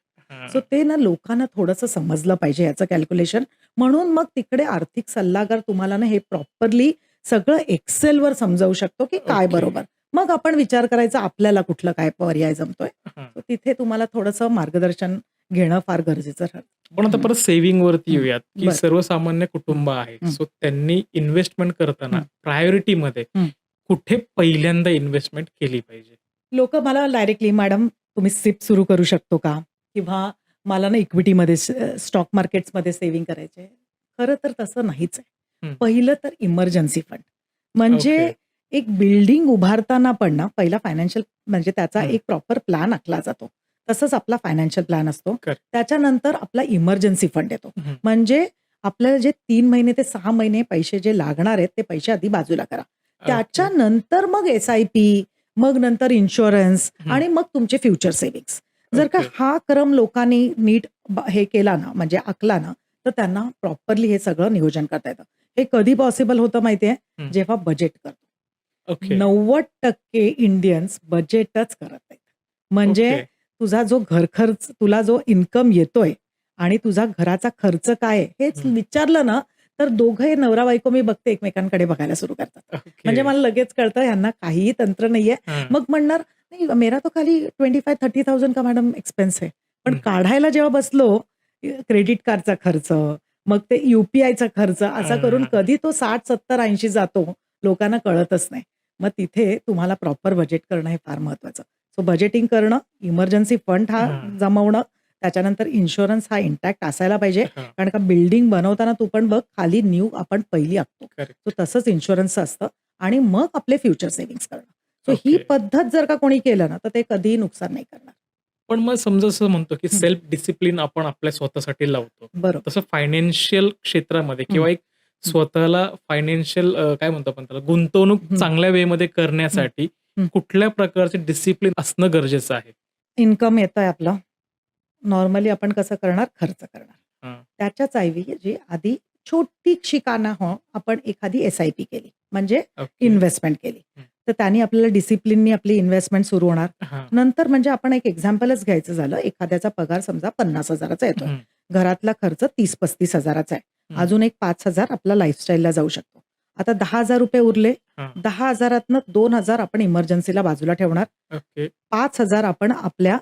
सो हां. ते ना लोकांना थोडंसं समजलं पाहिजे याचं कॅल्क्युलेशन. म्हणून मग तिकडे आर्थिक सल्लागार तुम्हाला ना हे प्रॉपरली सगळं एक्सेलवर समजावू शकतो, की काय ओके. बरोबर. मग आपण विचार करायचा आपल्याला कुठलं काय पर्याय जमतोय. हां. सो तिथे तुम्हाला थोडंसं मार्गदर्शन घेणं फार गरजेचं ठरतं. पण आता हं. परत सेव्हिंगवरती हं. येऊयात, की बरं. सर्वसामान्य कुटुंब आहे. हं. सो त्यांनी इन्व्हेस्टमेंट करताना हं. प्रायोरिटीमध्ये हं. कुठे पहिल्यांदा इन्व्हेस्टमेंट केली पाहिजे? लोकं मला डायरेक्टली "मॅडम तुम्ही सिप सुरू करू शकतो का? किंवा मला ना इक्विटीमध्ये स्टॉक मार्केट्समध्ये सेव्हिंग करायची खरं तर तसं नाहीच आहे. हं. पहिलं तर इमर्जन्सी फंड. म्हणजे ओके. एक बिल्डिंग उभारताना पण ना पहिला फायनान्शियल म्हणजे त्याचा हं. एक प्रॉपर प्लॅन आखला जातो. तसंच आपला फायनान्शियल प्लॅन असतो. करेक्ट. त्याच्यानंतर आपला इमर्जन्सी फंड येतो. हं. म्हणजे आपल्याला जे 3 महिने ते 6 महिने पैसे जे लागणार आहेत, ते पैसे आधी बाजूला करा. ओके. त्याच्यानंतर मग एस-आय-पी, मग नंतर इन्शुरन्स हं. आणि मग तुमचे फ्युचर सेव्हिंग्ज. जर का ओके. हा क्रम लोकांनी नीट हे केला ना, म्हणजे आखला ना, तर त्यांना प्रॉपरली हे सगळं नियोजन करता येतं. हे कधी पॉसिबल होतं माहिती आहे? हं. जेव्हा बजेट करतो. ओके. 90% इंडियन्स बजेटच करत नाहीत. म्हणजे ओके. तुझा जो घर खर्च तुला जो इन्कम येतोय आणि तुझा घराचा खर्च काय आहे, हेच हं. विचारलं ना, तर दोघंही नवरा-बायको मी बघते एकमेकांकडे बघायला सुरू करतात. म्हणजे ओके. मला लगेच कळतं ह्यांना काहीही तंत्र नाहीये. हां. मग म्हणणार, "नहीं मेरा तो खाली 25,000-30,000 का मॅडम एक्सपेन्स है." पण हं. काढायला जेव्हा बसलो, क्रेडिट कार्डचा खर्च, मग ते यू-पी-आयचा खर्च असा करून हां. कधी तो 60, 70, 80 जातो, लोकांना कळतच नाही. मग तिथे तुम्हाला प्रॉपर बजेट करणं हे फार महत्वाचं. सो बजेटिंग करणं, इमर्जन्सी फंड हा हां. जमवणं, त्याच्यानंतर इन्शुरन्स हा इंटॅक्ट असायला पाहिजे. हां. कारण का बिल्डिंग बनवताना तू पण बघ खाली नींव आपण पहिली आखतो. करेक्ट. सो तसंच इन्शुरन्सचं असतं आणि मग आपले फ्युचर सेव्हिंग्ज करणं. सो ही ओके. पद्धत जर का कोणी केलं ना, तर ते कधीही नुकसान नाही करणार. पण मग समजा असं म्हणतो, की हं. सेल्फ डिसिप्लिन आपण आपल्या स्वतःसाठी लावतो. बरोबर. तसं फायनान्शियल क्षेत्रामध्ये हं. किंवा एक हं. स्वतःला फायनान्शियल काय म्हणतो आपण त्याला गुंतवणूक हं. चांगल्या वेमध्ये हं. करण्यासाठी हं. कुठल्या प्रकारचे डिसिप्लिन असणं गरजेचं आहे? इन्कम येतंय आपलं. नॉर्मली आपण कसं करणार? खर्च करणार. हां. त्याच्याच ऐवजी आधी छोटीशी का ना हो, आपण एखादी एस-आय-पी केली. म्हणजे ओके. इन्व्हेस्टमेंट केली. हं. तर त्याने आपल्याला डिसिप्लिननी आपली इन्व्हेस्टमेंट सुरू होणार. हां. नंतर म्हणजे आपण एक एक्झाम्पलच घ्यायचं झालं, एखाद्याचा पगार समजा 50,000चा येतोय. हं. घरातला खर्च 30-35,000चा आहे. हं. अजून एक 5,000 आपला लाईफस्टाईलला जाऊ शकतो. आता ₹10,000 उरले. हां. 10,000तनं 2,000 आपण इमर्जन्सीला बाजूला ठेवणार. ओके. 5,000 आपण आपल्या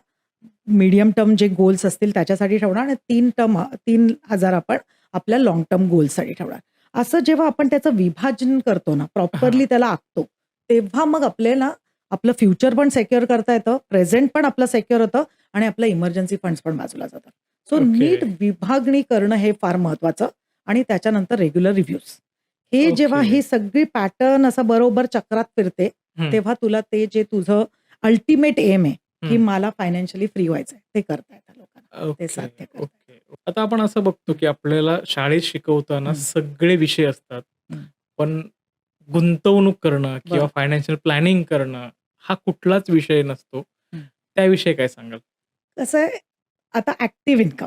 मीडियम टर्म जे गोल्स असतील त्याच्यासाठी ठेवणार आणि 3,000 आपण आपल्या लाँग टर्म गोल्ससाठी ठेवणार. असं जेव्हा आपण त्याचं विभाजन करतो ना, प्रॉपरली हां. त्याला आखतो, तेव्हा मग आपल्याला आपलं फ्युचर पण सिक्युअर करता येतं, प्रेझेंट पण आपलं सिक्युअर होतं आणि आपलं इमर्जन्सी फंड्स पण बाजूला जातात. So okay. नीट विभागणी करणं हे फार महत्वाचं आणि त्याच्यानंतर रेग्युलर रिव्ह्यूज. हे जेव्हा ओके. ही सगळी पॅटर्न असं बरोबर चक्रात फिरते, हं. तेव्हा तुला ते जे तुझं अल्टिमेट एम आहे, की हं. मला फायनान्शियली फ्री व्हायचंय, ते करता येतं लोकांना. ते ओके. साध्य करता ओके. येतं. आता आपण असं बघतो, की आपल्याला शाळेत शिकवताना हं. सगळे विषय असतात. हं. पण गुंतवणूक करणं किंवा बरोबर. फायनान्शियल प्लॅनिंग करणं हा कुठलाच विषय नसतो. हं. त्याविषयी काय सांगाल? कसं आहे, आता ॲक्टिव्ह इन्कम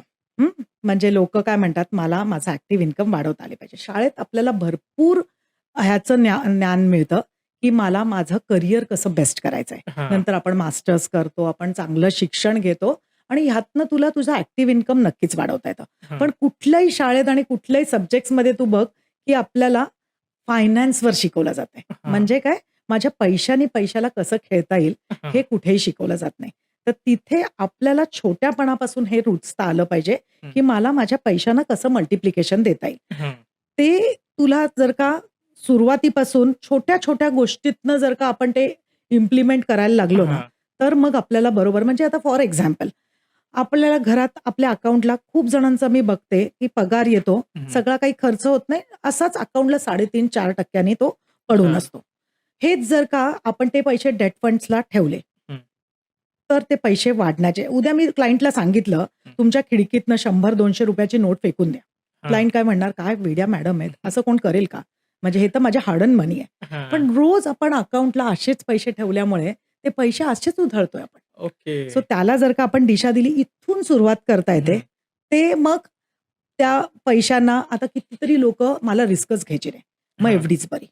म्हणजे लोकं काय म्हणतात, मला माझं ॲक्टिव्ह इन्कम वाढवता आले पाहिजे. शाळेत आपल्याला भरपूर ह्याचं ज्ञान मिळतं, की मला माझं करियर कसं बेस्ट करायचंय. हां. नंतर आपण मास्टर्स करतो, आपण चांगलं शिक्षण घेतो आणि ह्यातनं तुला तुझं ॲक्टिव्ह इन्कम नक्कीच वाढवता येतं. हां. पण कुठल्याही शाळेत आणि कुठल्याही सब्जेक्ट्समध्ये तू बघ, की आपल्याला फायनान्सवर शिकवलं जातंय. हां. म्हणजे काय? माझ्या पैशाला कसं खेळता येईल, हां. हे कुठेही शिकवलं जात नाही. तर तिथे आपल्याला छोट्यापणापासून हे रुजता आलं पाहिजे, हं. की मला माझ्या पैशांना कसं मल्टिप्लिकेशन देता येईल. हं. ते तुला जर का सुरुवातीपासून छोट्या-छोट्या गोष्टीतनं जर का आपण ते इम्प्लिमेंट करायला लागलो ना, हां. तर मग आपल्याला बरोबर म्हणजे आता फॉर एक्झाम्पल आपल्याला घरात आपल्या अकाउंटला खूप जणांचा मी बघते, की पगार येतो, हं. सगळा काही खर्च होत नाही, असाच अकाउंटला 3.5-4% तो पडून हां. असतो. हेच जर का आपण ते पैसे डेट फंड्सला ठेवले, हं. तर ते पैसे वाढण्याचे उद्या मी क्लायंटला सांगितलं, हं. तुमच्या खिडकीतनं ₹100-200 ची नोट फेकून द्या. हां. क्लायंट काय म्हणणार, "काय वेड्या मॅडम आहेत, असं कोण करेल का? म्हणजे हे तर माझ्या हार्ड अर्न मनी आहे." हां. पण रोज आपण अकाउंटला असेच पैसे ठेवल्यामुळे ते पैसे असेच उधळतोय आपण. ओके. सो त्याला जर का आपण दिशा दिली, इथून सुरुवात करता येते. हं. ते मग त्या पैशांना आता कितीतरी लोकं मला रिस्कच घ्यायची नाही. मग हां. एफडीच बरी.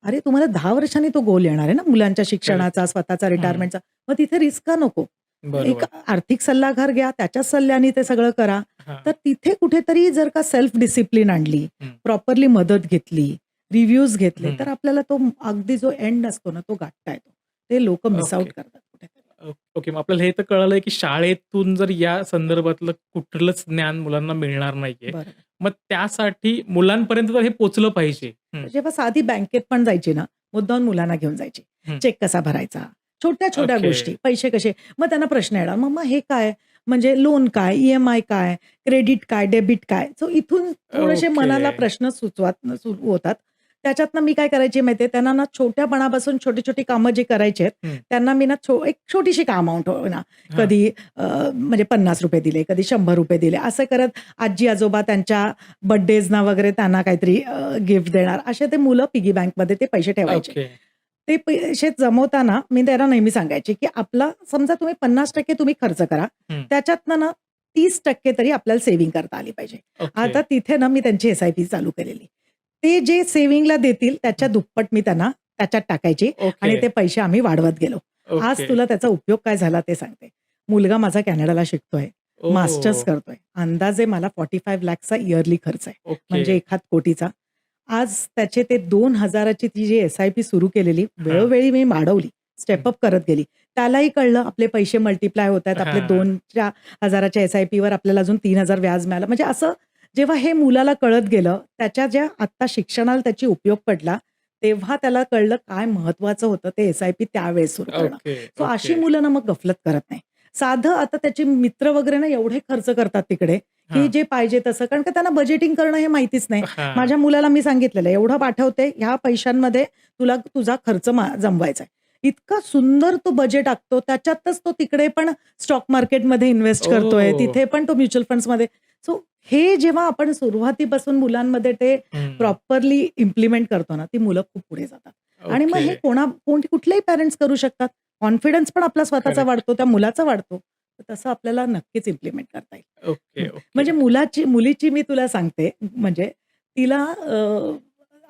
अरे तुम्हाला 10 वर्षांनी तो गोल येणार आहे ना मुलांच्या करेक्ट. शिक्षणाचा, स्वतःचा हं. रिटायरमेंटचा. मग तिथे रिस्क का नको? एक बरोबर. आर्थिक सल्लागार घ्या, त्याच्याच सल्ल्याने ते सगळं करा. हां. तर तिथे कुठेतरी जर का सेल्फ डिसिप्लिन आणली, हं. प्रॉपरली मदत घेतली, रिव्ह्यूज घेतले, हं. तर आपल्याला तो अगदी जो एंड असतो ना, तो गाठता येतो. ते लोकं मिस आउट ओके. करतात कुठेतरी. ओके. मग आपल्याला हे तर कळालंय, की शाळेतून जर या संदर्भातलं कुठलंच ज्ञान मुलांना मिळणार नाहीये. बरोबर. मग त्यासाठी मुलांपर्यंत तर हे पोहोचलं पाहिजे. हं. जेव्हा साधी बँकेत पण जायची ना, मुद्दामून मुलांना घेऊन जायची. हं. चेक कसा भरायचा? छोट्या-छोट्या ओके. गोष्टी, पैसे कसे मग त्यांना प्रश्न येणार, "मम्मा हे काय? म्हणजे लोन काय? ई-एम-आय काय? क्रेडिट काय? डेबिट काय?" सो इथून थोडेसे ओके. मनाला प्रश्न सुरू होतात. त्याच्यातनं मी काय करायची माहिती आहे, त्यांना ना छोट्यापणापासून छोटी-छोटी कामं जी करायची आहेत, हं. त्यांना मी ना एक छोटीशी का अमाउंट हो ना, हां. कधी म्हणजे ₹50 दिले, कधी ₹100 दिले, असं करत आजी-आजोबा त्यांच्या बर्थडेजना वगैरे त्यांना काहीतरी गिफ्ट देणार. असे ते मुलं पिगी बँकमध्ये ते पैसे ठेवायचे. ओके. ते पैसे जमवताना मी त्यांना नेहमी सांगायचे, की आपला समजा तुम्ही 50% तुम्ही खर्च करा. हं. त्याच्यातनं ना 30% तरी आपल्याला सेव्हिंग करता आली पाहिजे. ओके. आता तिथे ना मी त्यांची एस-आय-पी चालू केलेली. ते जे सेव्हिंगला देतील त्याच्या हं. दुप्पट मी त्यांना त्याच्यात टाकायची ओके. आणि ते पैसे आम्ही वाढवत गेलो. आज ओके. तुला त्याचा उपयोग काय झाला ते सांगते. मुलगा माझा कॅनडाला शिकतोय. मास्टर्स ओह! करतोय. अंदाजे मला 45 लाखचा इयरली खर्च आहे. ओके. म्हणजे एखाद कोटीचा. आज त्याचे ते 2,000 ची ती जी एस-आय-पी सुरू केलेली, हां. वेळोवेळी मी वाढवली. स्टेप हं. अप करत गेली. त्यालाही कळलं आपले पैसे मल्टिप्लाय होतायत. आपले हां. 2,000 च्या एस-आय-पीवर आपल्याला अजून 3,000 व्याज मिळालं. म्हणजे असं जेव्हा हे मुलाला कळत गेलं, त्याच्या ज्या आत्ता शिक्षणाला त्याची उपयोग पडला, तेव्हा त्याला कळलं काय महत्वाचं होतं ते एस-आय-पी त्यावेळेस सुरू करणं. ओके. सो अशी ओके. मुलं ना मग गफलत करत नाही. साधं आता त्याचे मित्र वगैरे ना एवढे खर्च करतात तिकडे, की हां. जे पाहिजे तसं. कारण का त्यांना बजेटिंग करणं हे माहितीच नाही. हां. माझ्या मुलाला मी सांगितलेलं, "एवढं पाठवते, ह्या पैशांमध्ये तुला तुझा खर्च जमवायचा आहे." इतका सुंदर तो बजेट आखतो. त्याच्यातच तो तिकडे पण स्टॉक मार्केटमध्ये इन्व्हेस्ट करतोय. ओह! तिथे पण तो म्युच्युअल फंड्समध्ये. सो हे जेव्हा आपण सुरुवातीपासून मुलांमध्ये ते हं. प्रॉपरली इम्प्लिमेंट करतो ना, ती मुलं खूप पुढे जातात. आणि मग ओके. हे कुठलेही पॅरेंट्स करू शकतात. कॉन्फिडन्स पण आपला स्वतःचा करेक्ट. वाढतो, त्या मुलाचा वाढतो. तर तसं आपल्याला नक्कीच इम्प्लिमेंट करता येईल. ओके, ओके, म्हणजे मुलीची मी तुला सांगते, म्हणजे तिला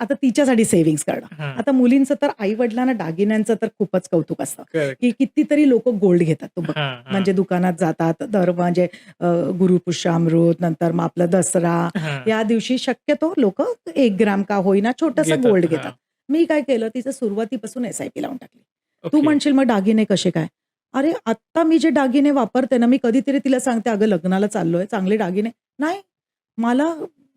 आता तिच्यासाठी सेव्हिंग्ज करणं. हां. आता मुलींचं तर आई-वडिलांना दागिन्यांचं तर खूपच कौतुक असतं, करेक्ट. की कितीतरी लोकं गोल्ड घेतात. तू बघ. हां, हां. म्हणजे दुकानात जातात, म्हणजे गुरुपुष्यामृत, नंतर मग आपला दसरा, हां. या दिवशी शक्यतो लोकं 1 ग्राम का होईना छोटंसं घेतात. गोल्ड हां. घेतात. मी काय केलं, तिचं सुरुवातीपासून एस-आय-पी लावून टाकली. तू ओके. म्हणशील मग दागिने कसे काय? अरे, आत्ता मी जे दागिने वापरते ना, मी कधीतरी तिला सांगते, "अगं लग्नाला चाललोय, चांगले दागिने." नाही, मला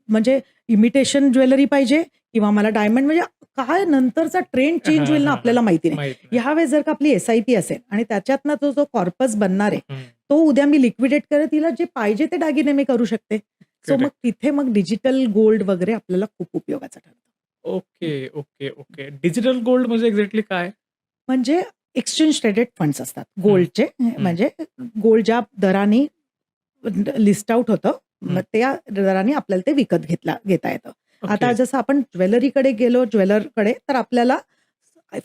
म्हणजे इमिटेशन ज्वेलरी पाहिजे किंवा मला डायमंड म्हणजे काय नंतरचा ट्रेंड हां, चेंज होईल ना हां, हां. आपल्याला माहिती नाही. माहीत नाही. ह्यावेळेस जर का आपली एस-आय-पी असेल आणि त्याच्यातनं तो जो कॉर्पस बनणार आहे, हं. तो उद्या मी लिक्विडेट करेल, तिला जे पाहिजे ते दागिने मी करू शकते. सो मग करेक्ट. तिथे मग डिजिटल गोल्ड वगैरे आपल्याला खूप उपयोगाचं ठरतं. Okay, okay, okay. Digital gold म्हणजे एक्झॅक्टली काय? म्हणजे एक्सचेंज ट्रेडेड फंड्स असतात हं. गोल्डचे. हं. म्हणजे गोल्ड ज्या दराने लिस्ट आउट होतं, हं. मग त्या दराने आपल्याला ते विकत घेता येतं. आता ओके. जसं आपण ज्वेलरीकडे गेलो, ज्वेलरकडे, तर आपल्याला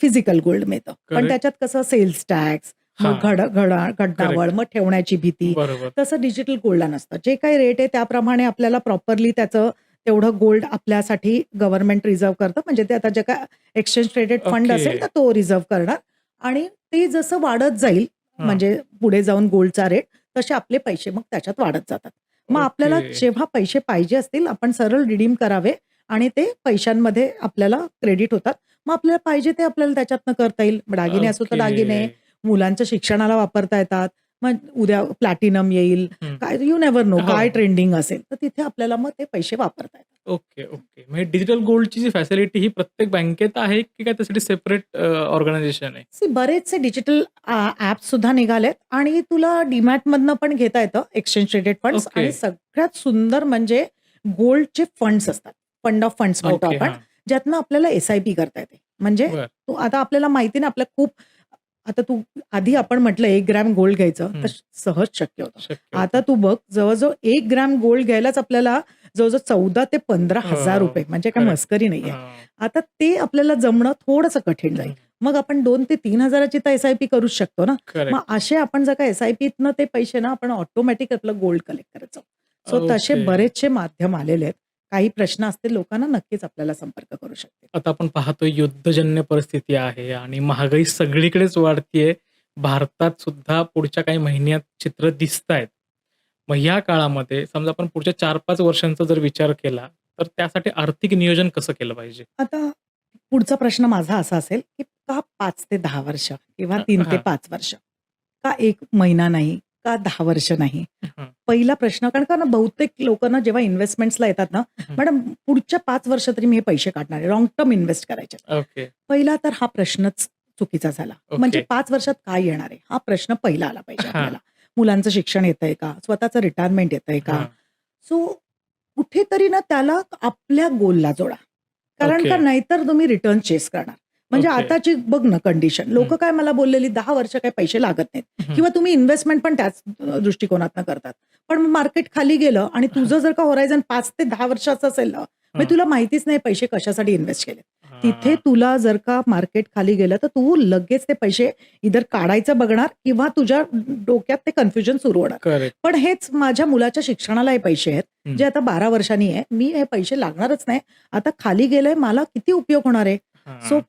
फिजिकल गोल्ड मिळतं. पण करेक्ट. त्याच्यात कसं सेल्स टॅक्स, मग हां. घडणावळ, करेक्ट. मग ठेवण्याची भीती. बरोबर. तसं डिजिटल गोल्डला नसतं. जे काही रेट आहे त्याप्रमाणे आपल्याला प्रॉपरली त्याचं तेवढं गोल्ड आपल्यासाठी गव्हर्नमेंट रिझर्व्ह करतं. म्हणजे ते आता जे काय एक्सचेंज ट्रेडेड फंड ओके. असेल तर तो रिझर्व्ह करणार आणि ते जसं वाढत जाईल, हां. म्हणजे पुढे जाऊन गोल्डचा रेट, तसे आपले पैसे मग त्याच्यात वाढत जातात. मग आपल्याला ओके. जेव्हा पैसे पाहिजे असतील, आपण सरळ रिडीम करावे आणि ते पैशांमध्ये आपल्याला क्रेडिट होतात. मग आपल्याला पाहिजे ते आपल्याला त्याच्यातनं करता येईल. दागिने असो तर दागिने, ओके. मुलांच्या शिक्षणाला वापरता येतात. मग उद्या प्लॅटिनम येईल, हं. काय यू नेव्हर नो हो, काय हो. ट्रेंडिंग असेल, तर तिथे आपल्याला मग ते पैसे वापरता येतात. Okay, okay. म्हणजे डिजिटल गोल्डची जी फॅसिलिटी ही प्रत्येक बँकेत आहे, की काय त्यासाठी सेपरेट ऑर्गनायझेशन आहे? सी बरेचसे डिजिटल ॲप्स सुद्धा निघालेत आणि तुला डीमॅटमधनं पण घेता येतं एक्सचेंज ट्रेडेड फंड्स ओके, आणि सगळ्यात सुंदर म्हणजे गोल्डचे फंड्स असतात. फंड ऑफ फंड्स म्हणतो ओके. आपण, हां. ज्यातनं आपल्याला एस-आय-पी करता येते. म्हणजे बरं. तू आता आपल्याला माहिती ना आपल्या खूप आता तू आधी आपण म्हटलं 1 ग्रॅम गोल्ड घ्यायचं तर हं. सहज शक्य होतं. शक्य आता होतं. तू बघ जवळ-जवळ 1 ग्रॅम गोल्ड घ्यायलाच आपल्याला जवळ-जवळ 14,000 ते हो, ₹15,000 म्हणजे काही करेक्ट. मस्करी नाहीये. हां. आता ते आपल्याला जमणं थोडंसं कठीण जाईल. हं. मग आपण 2,000 ते 3,000 ची तर एस-आय-पी करूच शकतो ना. मग करेक्ट. असे आपण जर का एस-आय-पीतनं ते पैसे ना आपण ऑटोमॅटिक आपलं गोल्ड कलेक्ट करायचं. सो तसे ओके. बरेचसे माध्यम आलेले आहेत. काही प्रश्न असतील लोकांना नक्कीच आपल्याला संपर्क करू शकतील. आता आपण पाहतोय युद्धजन्य परिस्थिती आहे आणि महागाई सगळीकडेच वाढतीये. भारतात सुद्धा पुढच्या काही महिन्यात चित्र दिसतायत. मग या काळामध्ये समजा आपण पुढच्या 4-5 वर्षांचा जर विचार केला, तर त्यासाठी आर्थिक नियोजन कसं केलं पाहिजे? आता पुढचा प्रश्न माझा असा असेल, की का 5 ते 10 वर्ष किंवा 3 ते हां. 5 वर्ष? का 1 महिना नाही? का 10 वर्ष नाही? हं, पहिला प्रश्न कारण का ना बहुतेक लोकं ना जेव्हा इन्व्हेस्टमेंट्सला येतात ना, हं. मॅडम पुढच्या 5 वर्ष तरी मी हे पैसे काढणार आहे. लाँग टर्म इन्व्हेस्ट करायचे. ओके, पहिला तर हा प्रश्नच चुकीचा झाला. म्हणजे ओके. 5 वर्षात काय येणार आहे? हा प्रश्न पहिला आला पाहिजे हां, आपल्याला. मुलांचं शिक्षण येतंय का? स्वतःचं रिटायरमेंट येतंय का? हां. सो कुठेतरी ना त्याला आपल्या गोलला जोडा. कारण ओके, का नाहीतर तुम्ही रिटर्न चेस करणार. म्हणजे ओके. आताची बघ ना कंडिशन. हं, लोकं काय मला बोललेली 10 वर्ष काही पैसे लागत नाहीत हं. किंवा तुम्ही इन्व्हेस्टमेंट पण त्याच दृष्टिकोनातनं करतात. पण मार्केट खाली गेलं आणि तुझं जर का होरायझन 5 ते 10 वर्षाचं असेल ना, मग हां, तुला माहितीच नाही पैसे कशासाठी इन्व्हेस्ट केले. तिथे हां. तुला जर का मार्केट खाली गेलं, तर तू लगेच ते पैसे इधर काढायचं बघणार किंवा तुझ्या डोक्यात ते कन्फ्युजन सुरू होणार. करेक्ट. पण हेच माझ्या मुलाच्या शिक्षणाला हे पैसे आहेत, हं. जे आता 12 वर्षांनी आहे. मी हे पैसे लागणारच नाही. आता खाली गेलंय मला किती उपयोग होणार आहे? सो हां.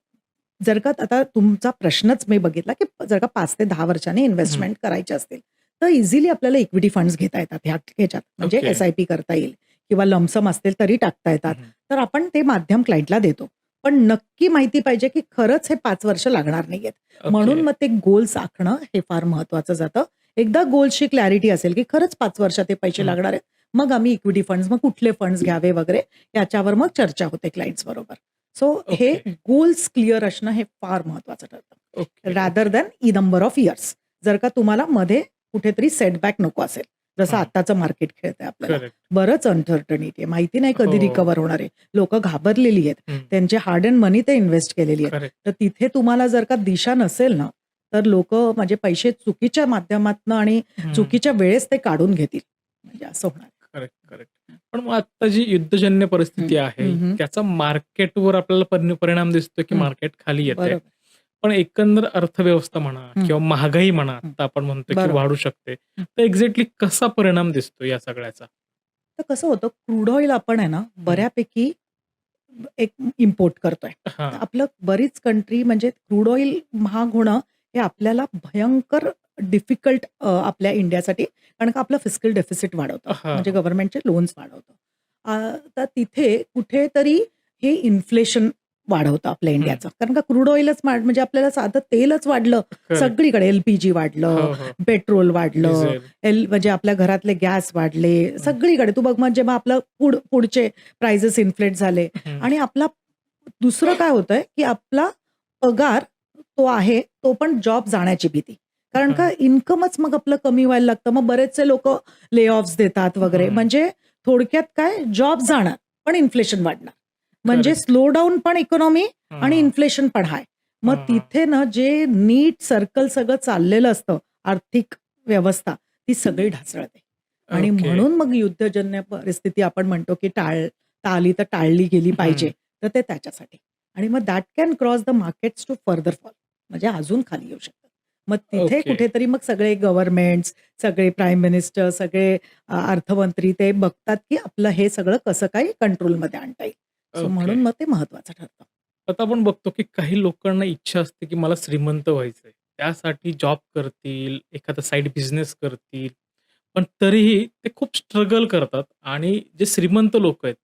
जर का आता तुमचा प्रश्नच मी बघितला, की जर का 5 ते 10 वर्षांनी हं. इन्व्हेस्टमेंट करायचे असतील, तर इझिली आपल्याला इक्विटी फंड्स घेता येतात ह्याच्यात. म्हणजे ओके. एस-आय-पी करता येईल किंवा लमसम असतील तरी टाकता येतात. हं. तर आपण ते माध्यम क्लायंटला देतो. पण नक्की माहिती पाहिजे, की खरंच हे 5 वर्ष लागणार नाहीयेत. ओके. म्हणून मग ते गोल्स आखणं हे फार महत्वाचं जातं. एकदा गोल्सची क्लॅरिटी असेल, की खरंच 5 वर्षात हे पैसे हं. लागणार आहेत. मग आम्ही इक्विटी फंड्स, मग कुठले फंड्स घ्यावे वगैरे याच्यावर मग चर्चा होते क्लायंट्स बरोबर. सो हे ओके, गोल्स क्लिअर असणं हे फार महत्वाचं ठरतं. Okay, rather okay. Than number of years. जर का तुम्हाला मध्ये कुठेतरी सेटबॅक नको असेल. जसं हां. आत्ताचं मार्केट खेळतंय आपल्याला. करेक्ट. बरंच अनसर्टनिटी आहे. माहिती नाही कधी हो. रिकव्हर होणार आहे. लोकं घाबरलेली आहेत. हं. त्यांचे हार्ड अँड मनी ते इन्व्हेस्ट केलेली आहेत. करेक्ट. तर तिथे तुम्हाला जर का दिशा नसेल ना, तर लोकं म्हणजे पैसे चुकीच्या माध्यमातनं आणि हं. चुकीच्या वेळेस ते काढून घेतील. म्हणजे असं होणार. Correct, correct. पण मग आता जी युद्धजन्य हं, परिस्थिती आहे, हं, हं, त्याचा मार्केटवर आपल्याला परिणाम दिसतोय, की हं. मार्केट खाली येतंय. बरोबर. पण एकंदर अर्थव्यवस्था म्हणा हं, किंवा महागाई म्हणा, हं. आता आपण म्हणतोय, की बरोबर. वाढू शकते. हं. तर एक्झॅक्टली कसा परिणाम दिसतो या सगळ्याचा? तर कसं होतं क्रूड ऑइल आपण आहे ना, हं. बऱ्यापैकी एक इम्पोर्ट करतोय. तर हां. आपलं बरीच कंट्री म्हणजे क्रूड ऑइल महाग होणं हे आपल्याला भयंकर डिफिकल्ट आपल्या इंडियासाठी कारण का आपलं फिस्कल डेफिसिट वाढवतं. म्हणजे हां. गव्हर्नमेंटचे लोन्स वाढवतं. तर तिथे कुठेतरी हे इन्फ्लेशन वाढवतं आपल्या हं. इंडियाचं. कारण का क्रूड ऑइलच म्हणजे आपल्याला साधं तेलच वाढलं करेक्ट. सगळीकडे. एल-पी-जी वाढलं, हो, हो. पेट्रोल वाढलं, डिझेल. म्हणजे आपल्या घरातले गॅस वाढले, हं. सगळीकडे. तू बघ म्हणजे मग आपलं पुढचे प्राइजेस इन्फ्लेट झाले हं. आणि आपला दुसरं काय होतंय, की आपला पगार तो आहे, तो पण जॉब जाण्याची भीती. कारण का हां. इन्कमच मग आपलं कमी व्हायला लागतं. मग बरेचसे लोकं ले ऑफ्स देतात वगैरे. हं. म्हणजे थोडक्यात काय जॉब जाणार, पण इन्फ्लेशन वाढणार. म्हणजे करेक्ट. स्लो डाउन पण इकॉनॉमी आणि हां. इन्फ्लेशन पण हाय. मग हां, हां. तिथे ना जे नीट सर्कल सगळं चाललेलं असतं, आर्थिक व्यवस्था, ती सगळी ढासळते. आणि ओके. म्हणून मग युद्धजन्य परिस्थिती आपण म्हणतो, की टाळता आली तर टाळली गेली हं. पाहिजे. तर ते त्याच्यासाठी. आणि मग that can cross the markets to further fall. म्हणजे अजून खाली येऊ शकतात. मग तिथे ओके. कुठेतरी मग सगळे गव्हर्नमेंट्स, सगळे प्राईम मिनिस्टर, सगळे अर्थमंत्री ते बघतात, की आपलं हे सगळं कसं काही कंट्रोलमध्ये आणता येईल. So okay. म्हणून मग ते महत्वाचं ठरतं. आता आपण बघतो, की काही लोकांना इच्छा असते, की मला श्रीमंत व्हायचंय. त्यासाठी जॉब करतील, एखादा साइड बिझनेस करतील. पण तरीही ते खूप स्ट्रगल करतात आणि जे श्रीमंत लोकं आहेत,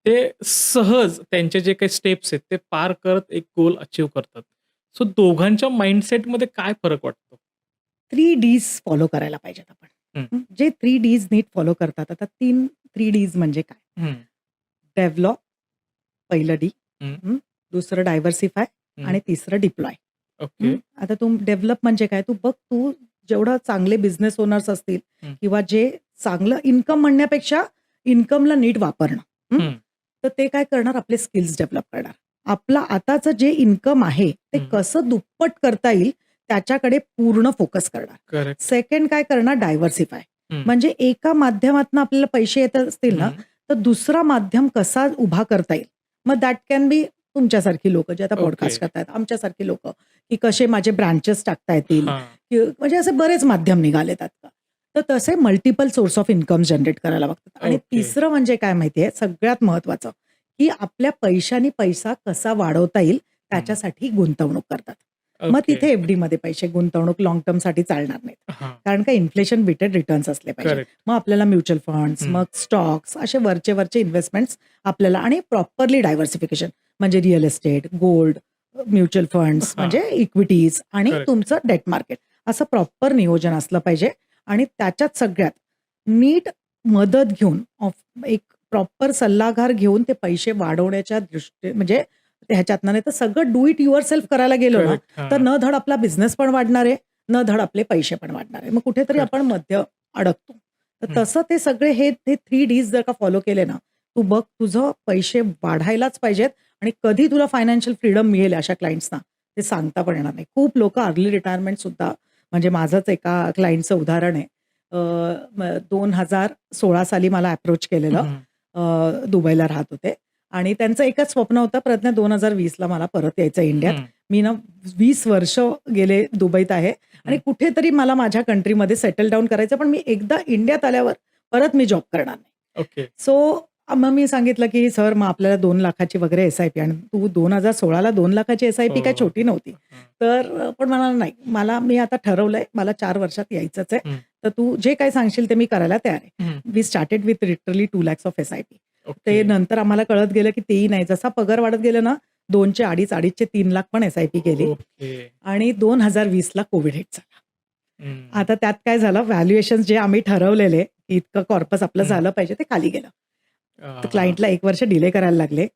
ते सहज त्यांचे जे काही स्टेप्स आहेत, ते पार करत एक गोल अचीव्ह करतात. सो दोघांच्या माइंडसेटमध्ये काय फरक वाटतो? 3 डीज फॉलो करायला पाहिजेत आपण. हं. जे 3 डीज नीट फॉलो करतात. आता 3 डीज म्हणजे काय? हं. डेव्हलप पहिलं डी, हं. दुसरं डायव्हर्सिफाय आणि हं. तिसरं डिप्लॉय. ओके. आता तू डेव्हलप म्हणजे काय? तू जेवढं चांगले बिझनेस ओनर्स असतील हं. किंवा जे चांगलं इन्कम म्हणण्यापेक्षा इन्कमला नीट वापरणं. हं. तर ते काय करणार? आपले स्किल्स डेव्हलप करणार. आपलं आताचं जे इन्कम आहे ते हं. कसं दुप्पट करता येईल त्याच्याकडे पूर्ण फोकस करणार. करेक्ट. सेकंड काय करणार? डायव्हर्सिफाय. हं. म्हणजे एका माध्यमातनं आपल्याला पैसे येत असतील ना, हं. तर दुसरा माध्यम कसा उभा करता येईल. मग दॅट कॅन बी तुमच्यासारखी लोकं जे आता ओके. पॉडकास्ट करतायत, आमच्यासारखी लोकं, की कसे माझे ब्रांचेस टाकता येतील, हां. म्हणजे असे बरेच माध्यम निघालेत आता. तर तसे multiple source of income generate करायला बघतात. आणि ओके. तिसरं म्हणजे काय माहितीये, सगळ्यात महत्वाचं, की आपल्या पैशानी पैसा कसा वाढवता येईल त्याच्यासाठी गुंतवणूक करतात. मग ओके. तिथे एफडीमध्ये पैसे गुंतवणूक लाँग टर्मसाठी चालणार नाहीत. हां. कारण का इन्फ्लेशन बिटेड रिटर्न्स असले पाहिजे. करेक्ट. मग आपल्याला म्युच्युअल फंड्स, हं. मग स्टॉक्स असे वरचे इन्व्हेस्टमेंट्स आपल्याला आणि प्रॉपरली डायव्हर्सिफिकेशन म्हणजे real estate, gold, mutual funds हां. म्हणजे इक्विटीज आणि करेक्ट. तुमचं डेट मार्केट असं प्रॉपर नियोजन असलं पाहिजे. आणि त्याच्यात सगळ्यात नीट मदत घेऊन एक प्रॉपर सल्लागार घेऊन ते पैसे वाढवण्याच्या म्हणजे ह्याच्यातनं नाही तर सगळं डू इट युअर सेल्फ करायला गेलो ना, करेक्ट. तर हां. न धड आपला बिझनेस पण वाढणार आहे, न धड आपले पैसे पण वाढणार आहे. मग कुठेतरी करेक्ट. आपण मध्य अडकतो. तर हं. तसं ते सगळे हे 3 डीज जर का फॉलो केले ना, तू बघ तुझं पैसे वाढायलाच पाहिजेत आणि कधी तुला फायनान्शियल फ्रीडम मिळेल अशा क्लायंट्सना ते सांगता पण येणार नाही. खूप लोकं अर्ली रिटायरमेंट सुद्धा म्हणजे माझंच एका क्लायंटचं उदाहरण आहे. 2016 साली मला अप्रोच केलेलं. हं. दुबईला राहत होते आणि त्यांचं एकच स्वप्न होतं प्रयत्न 2020ला मला परत यायचं इंडियात. हं. मी ना 20 वर्ष गेले दुबईत आहे आणि हं. कुठेतरी मला माझ्या कंट्रीमध्ये सेटल डाउन करायचं पण मी एकदा इंडियात आल्यावर परत मी जॉब करणार नाही. ओके. सो मग मी सांगितलं, की "सर मग आपल्याला 2,00,000ची वगैरे एस-आय-पी" आणि तू 2016ला 2,00,000ची एस-आय-पी काय हो. छोटी नव्हती. हं. तर पण मला नाही, मी आता ठरवलंय मला 4 वर्षात यायचंच आहे. हं. तर तू जे काही सांगशील ते मी करायला तयार आहे. हं. We started with literally 2 lakhs of SIP. ते ओके. नंतर आम्हाला कळत गेलं, की तेही नाही. जसा पगार वाढत गेला ना 2चे 2.5, 2.5चे 3 लाख पण एस-आय-पी केली ओके. आणि 2020ला कोव्हिड हिट झाला. हं. आता त्यात काय झालं व्हॅल्युएशन्स जे आम्ही ठरवलेले, की इतकं कॉर्पस आपलं हं. झालं पाहिजे ते खाली गेलं. तर हां. क्लायंटला 1 वर्ष डिले करायला लागले.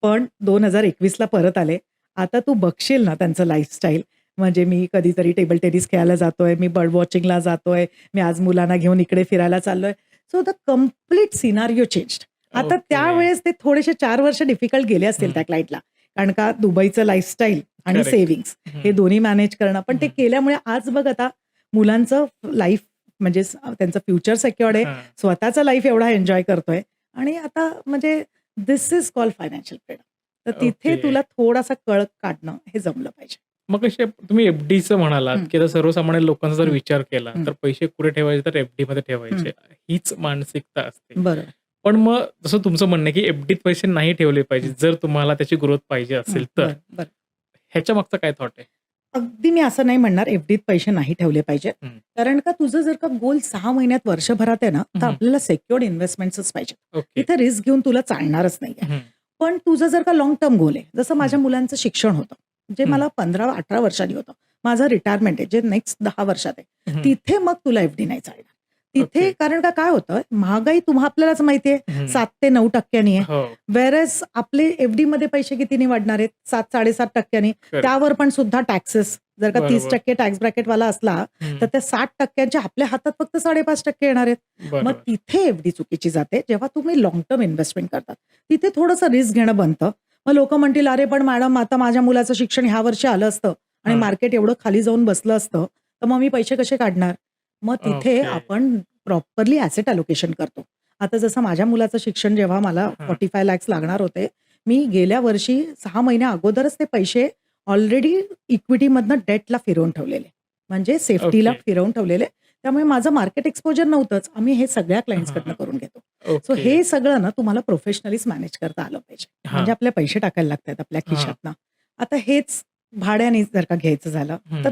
पण 2021ला परत आले. आता तू बघशील ना त्यांचं लाईफस्टाईल म्हणजे मी कधीतरी टेबल टेनिस खेळायला जातोय, मी बर्ड वॉचिंगला जातोय, मी आज मुलांना घेऊन इकडे फिरायला चाललोय. So the complete scenario changed. आता ओके. त्यावेळेस ते थोडेसे 4 वर्ष डिफिकल्ट गेले असतील हं. त्या क्लायंटला. कारण का दुबईचं लाईफस्टाईल आणि करेक्ट. सेव्हिंग्ज हे हं. दोन्ही मॅनेज करणं. पण ते हं. केल्यामुळे आज बघ आता मुलांचं लाईफ म्हणजे त्यांचं फ्युचर सिक्युअर्ड आहे. हां. स्वतःचा लाईफ एवढा एन्जॉय करतोय आणि आता म्हणजे this is called financial freedom. तर तिथे ओके. तुला थोडासा कळ काढणं हे जमलं पाहिजे. मग कसे तुम्ही एफ-डीचं म्हणालात, हं. की आता सर्वसामान्य लोकांचा जर हं. विचार केला, हं. तर पैसे कुठे ठेवायचे तर एफ-डीमध्ये हं. ठेवायचे. हीच मानसिकता असते. बरोबर. पण मग जसं तुमचं म्हणणं आहे, की एफ-डीत पैसे नाही ठेवले पाहिजे, हं. जर तुम्हाला त्याची ग्रोथ पाहिजे असेल तर. बरं, बरं. ह्याच्या मागचा काय थॉट आहे? अगदी मी असं नाही म्हणणार एफडीत पैसे नाही ठेवले पाहिजेत. हं. कारण का तुझं जर का गोल 6 महिन्यात, वर्षभरात आहे ना, तर हं. आपल्याला सिक्युअर्ड इन्व्हेस्टमेंट्सच पाहिजे. ओके. इथे रिस्क घेऊन तुला चालणारच नाहीये. हं. पण तुझं जर का लाँग टर्म गोल आहे, जसं माझ्या हं. मुलांचं शिक्षण होतं, जे हं. मला 15-18 वर्षांनी होतं. माझं रिटायरमेंट आहे, जे नेक्स्ट 10 वर्षात आहे. हं. तिथे मग तुला एफडी नाही चालणार. तिथे ओके. कारण का काय होतं, महागाई आपल्यालाच माहिती आहे हं. 7 ते 9% आहे. हो. व्हेअरएज आपले एफडीमध्ये पैसे कितीने वाढणार आहेत? 7-7.5%. करेक्ट. त्यावर पण सुद्धा टॅक्सेस जर का बरोबर. 30% टॅक्स ब्रॅकेटवाला असला, हं. तर त्या 60% आपल्या हातात फक्त 5.5% येणार आहेत. मग बरोबर. तिथे एफडी चुकीची जाते, जेव्हा तुम्ही लाँग टर्म इन्व्हेस्टमेंट करतात. तिथे थोडंसं रिस्क घेणं बनतं. मग लोकं म्हणतील, "अरे पण मॅडम आता माझ्या मुलाचं शिक्षण ह्या वर्षी आलं असतं आणि हां. मार्केट एवढं खाली जाऊन बसलं असतं, तर मग मी पैसे कसे काढणार?" मग तिथे ओके. आपण प्रॉपरली ॲसेट अलोकेशन करतो. आता जसं माझ्या मुलाचं शिक्षण जेव्हा मला हां. 45 लॅक्स लागणार होते, मी गेल्या वर्षी 6 महिन्या अगोदरच ते पैसे ऑलरेडी इक्विटीमधनं डेटला फिरवून ठेवलेले. म्हणजे सेफ्टीला ओके. फिरवून ठेवलेले. त्यामुळे माझं मार्केट एक्सपोजर नव्हतंच. आम्ही हे सगळ्या क्लायंट्सकडनं हां. करून घेतो. So okay. हे सगळं ना तुम्हाला प्रोफेशनलीच मॅनेज करता आलं पाहिजे. म्हणजे हां. आपले पैसे टाकायला लागतात आपल्या हां. खिशातनं. आता हेच भाड्याने जर का घ्यायचं झालं, हं. तर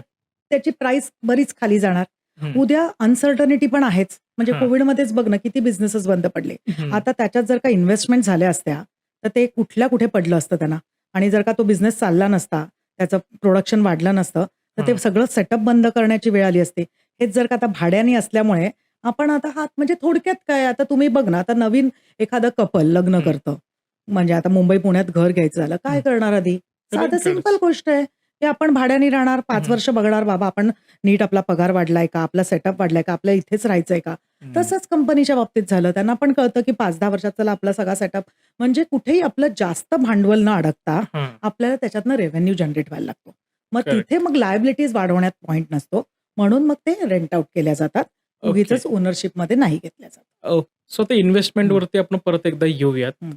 त्याची प्राईस बरीच खाली जाणार. हं. उद्या अनसर्टनिटी पण आहेच. म्हणजे हां. कोव्हिडमध्येच बघ ना किती बिझनेसेस बंद पडले. हं. आता त्याच्यात जर का इन्व्हेस्टमेंट झाल्या असत्या, तर ते कुठल्या कुठे पडलं असतं त्यांना आणि जर का तो बिझनेस चालला नसता, त्याचं प्रोडक्शन वाढलं नसतं, तर ते हां. सगळं सेटअप बंद करण्याची वेळ आली असती हेच जर का आता भाड्याने असल्यामुळे आपण आता म्हणजे थोडक्यात काय आता तुम्ही बघ ना, आता नवीन एखादं कपल लग्न हं, करतं. म्हणजे आता मुंबई, पुण्यात घर घ्यायचं झालं, काय हं. करणार आधी? साधं सिंपल रेंटकडच. गोष्ट आहे, की आपण भाड्याने राहणार, 5 हं, वर्ष बघणार बाबा आपण नीट आपला पगार वाढलाय का? आपला सेटअप वाढलाय का? आपल्याला इथेच राहायचंय का? हं. तसंच कंपनीच्या बाबतीत झालं. त्यांना पण कळतं, की 5-10 वर्षात चला आपला सगळा सेटअप म्हणजे कुठेही आपलं जास्त भांडवल न अडकता हां, आपल्याला त्याच्यातनं रेव्हेन्यू जनरेट व्हायला लागतो. मग तिथे करेक्ट. मग लायबिलिटीज वाढवण्यात पॉइंट नसतो. म्हणून मग ते रेंट आउट केल्या जातात. ओके. उगीचच ओनरशिपमध्ये नाही घेतल्या जातात. सो ते हं, इन्व्हेस्टमेंटवरती आपण परत एकदा येऊयात. हं,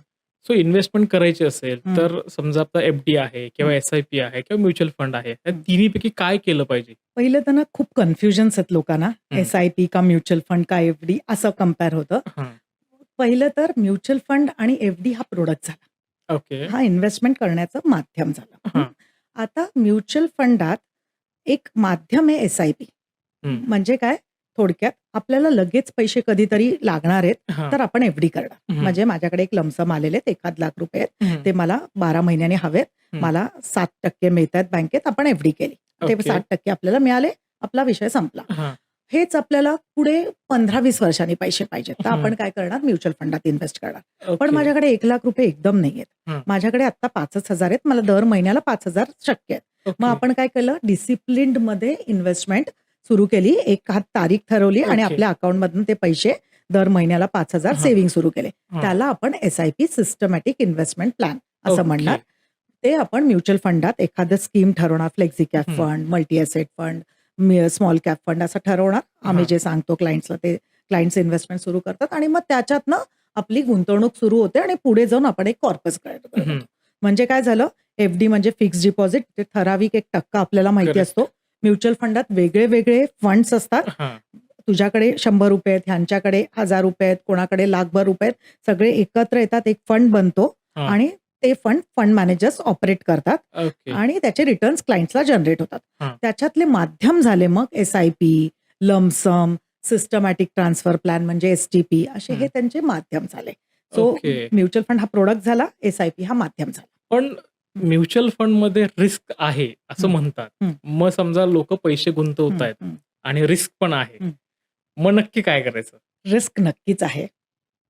सो इन्व्हेस्टमेंट करायची असेल, हं, तर समजा आपला एफ-डी आहे हं, किंवा एस-आय-पी आहे किंवा म्युच्युअल फंड आहे. या हं. तिन्हीपैकी काय केलं पाहिजे? पहिलं तर ना खूप कन्फ्युजन्स आहेत लोकांना. हं. एस-आय-पी का म्युच्युअल फंड का एफ-डी असं कंपेअर होतं. हां. पहिलं तर म्युच्युअल फंड आणि एफ-डी हा प्रॉडक्ट झाला. ओके. हा इन्व्हेस्टमेंट करण्याचं माध्यम झालं. हां. आता म्युच्युअल फंडात एक माध्यम आहे एस-आय-पी. हं. म्हणजे काय? थोडक्यात आपल्याला लगेच पैसे कधीतरी लागणार आहेत, हां. तर आपण एफ-डी करणार. हं, म्हणजे माझ्याकडे एक लमसम आलेले आहेत ₹1,00,000 आहेत. हं, ते मला 12 महिन्यांनी हवेत. हं. मला 7% मिळतायत बँकेत. आपण एफ-डी केली. ते ओके. 7% आपल्याला मिळाले. आपला विषय संपला. हां. हेच आपल्याला पुढे 15-20 वर्षांनी पैसे पाहिजेत. तर हं. आपण काय करणार? म्युच्युअल फंडात इन्व्हेस्ट करणार. पण ओके. माझ्याकडे ₹1,00,000 एकदम नाहीयेत. हं. माझ्याकडे आत्ता 5,000 आहेत. मला दर महिन्याला 5,000 शक्य आहेत. मग ओके. आपण काय केलं? डिसिप्लिन्डमध्ये इन्व्हेस्टमेंट सुरू केली. एक हात तारीख ठरवली आणि ओके. आपल्या अकाउंटमधून ते पैसे दर महिन्याला 5,000 हां, सेव्हिंग सुरू केले. हां. त्याला आपण एस-आय-पी सिस्टमॅटिक इन्व्हेस्टमेंट प्लॅन असं ओके. म्हणणार. ते आपण म्युच्युअल फंडात एखादं स्कीम ठरवणार. फ्लेक्सी कॅप हं. Fund, multi asset fund, small cap fund असं ठरवणार. आम्ही हां. जे सांगतो क्लायंट्सला ते क्लायंट्स इन्व्हेस्टमेंट सुरू करतात आणि मग त्याच्यातनं आपली गुंतवणूक सुरू होते आणि पुढे जाऊन आपण एक कॉर्पस करत हं. होतो. म्हणजे काय झालं? एफ-डी म्हणजे फिक्स्ड डिपॉझिट. ते ठराविक एक टक्का आपल्याला माहिती करेक्ट. असतो. म्युच्युअल फंडात वेगळे-वेगळे फंड्स असतात. हां. तुझ्याकडे ₹100 आहेत, ह्यांच्याकडे ₹1000 आहेत, कोणाकडे ₹1,00,000 आहेत. सगळे एकत्र येतात, एक फंड बनतो हां. आणि ते फंड मॅनेजर्स ऑपरेट करतात ओके. आणि त्याचे रिटर्न्स क्लायंट्सला जनरेट होतात. हां. त्याच्यातले माध्यम झाले मग SIP, lump sum, systematic transfer plan म्हणजे एस-टी-पी असे हे हं. त्यांचे माध्यम झाले. So okay. म्युच्युअल फंड हा प्रॉडक्ट झाला, एस-आय-पी हा माध्यम झाला. पण म्युच्युअल फंडमध्ये रिस्क आहे असं हं, म्हणतात. हं, मग समजा लोकं पैसे हं, गुंतवतायत हं, आणि रिस्क पण आहे. हं. मग नक्की काय करायचं? रिस्क नक्कीच आहे.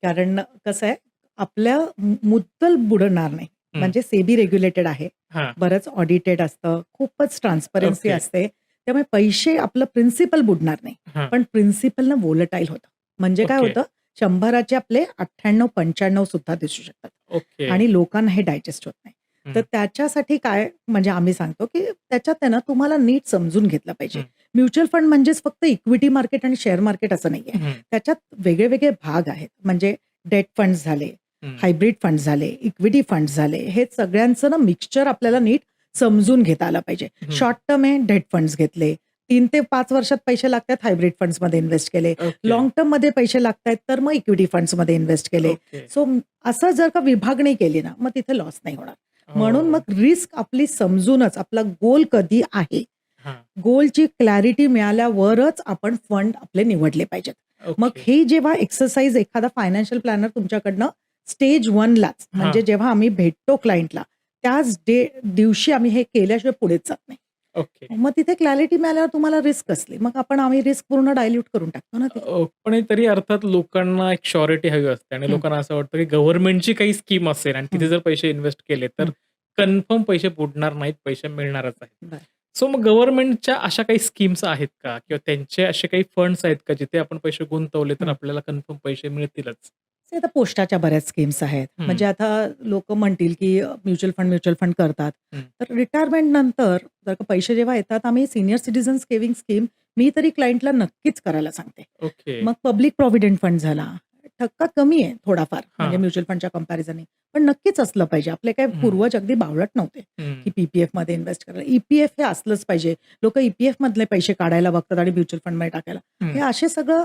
कारण कसं आहे, आपल्या मुद्दल बुडणार नाही. हं. म्हणजे सेबी रेग्युलेटेड आहे. हां. बरंच ऑडिटेड असतं. खूपच ट्रान्सपरन्सी ओके. असते. त्यामुळे पैसे आपलं प्रिन्सिपल बुडणार नाही. हां. पण प्रिन्सिपलनं व्होलटाईल होतं. म्हणजे काय ओके. होतं 100चे आपले 98-95 सुद्धा दिसू शकतात. ओके. आणि लोकांना हे डायजेस्ट होत नाही. हं. तर त्याच्यासाठी काय म्हणजे आम्ही सांगतो, की त्याच्यात आहे ना तुम्हाला नीट समजून घेतलं पाहिजे. हं. म्युच्युअल फंड म्हणजेच फक्त इक्विटी मार्केट आणि शेअर मार्केट असं नाहीये. हं. त्याच्यात वेगळे-वेगळे भाग आहेत. म्हणजे डेट फंड्स झाले, हं. हायब्रिड फंड्स झाले, इक्विटी फंड्स झाले. हे सगळ्यांचं ना मिक्सचर आपल्याला नीट समजून घेता आलं पाहिजे. हं. शॉर्ट टर्म आहे डेट फंड्स घेतले. 3 ते 5 वर्षात पैसे लागतात हायब्रिड फंड्समध्ये इन्व्हेस्ट केले. ओके. लाँग टर्ममध्ये पैसे लागतायत तर मग इक्विटी फंड्समध्ये इन्व्हेस्ट केले. ओके. सो असं जर का विभागणी केली ना, मग तिथे लॉस नाही होणार. म्हणून हो. मग रिस्क आपली समजूनच आपला गोल कधी आहे, हां. गोलची क्लॅरिटी मिळाल्यावरच आपण फंड आपले निवडले पाहिजेत. मग ओके. हे जेव्हा एक्सरसाइज एखादा फायनान्शियल प्लॅनर तुमच्याकडनं स्टेज 1लाच म्हणजे हां. जेव्हा आम्ही भेटतो क्लायंटला त्याच दिवशी आम्ही हे केल्याशिवाय पुढेच जात नाही. ओके. मग तिथे क्लॅरिटी मिळाल्यावर तुम्हाला रिस्क असली, मग आम्ही रिस्क पूर्ण डायल्यूट करून टाकतो ना ते. पण तरी अर्थात लोकांना एक श्युरिटी हवी असते आणि हं, लोकांना असं वाटतं, की गव्हर्नमेंटची काही स्कीम असेल आणि तिथे हं, जर पैसे इन्व्हेस्ट केले तर हं. कन्फर्म पैसे बुडणार नाहीत, पैसे मिळणारच आहेत. बरं. सो मग गव्हर्नमेंटच्या अशा काही स्कीम्स आहेत का? किंवा त्यांचे असे काही फंड्स आहेत का जिथे आपण पैसे गुंतवले तर हं. आपल्याला कन्फर्म पैसे मिळतीलच? ते आता पोस्टाच्या बऱ्याच स्कीम्स आहेत. हं. म्हणजे आता लोकं म्हणतील, की म्युच्युअल फंड करतात. हं. तर रिटायरमेंट नंतर जर का पैसे जेव्हा येतात, आम्ही सीनियर सिटिझन सेव्हिंग स्कीम मी तरी क्लायंटला नक्कीच करायला सांगते. ओके. मग पब्लिक प्रॉव्हिडंट फंड झाला. टक्का कमी आहे थोडाफार म्हणजे हां. म्युच्युअल फंडच्या कंपॅरिझननी. पण नक्कीच असलं पाहिजे. आपले काही हं. पूर्वज अगदी बावळट नव्हते, हं. की पी-पी-एफमध्ये इन्व्हेस्ट करायला. ई-पी-एफ हे असलंच पाहिजे. लोकं ई-पी-एफमधले पैसे काढायला बघतात आणि म्युच्युअल फंडमध्ये टाकायला. हं. हे असे सगळं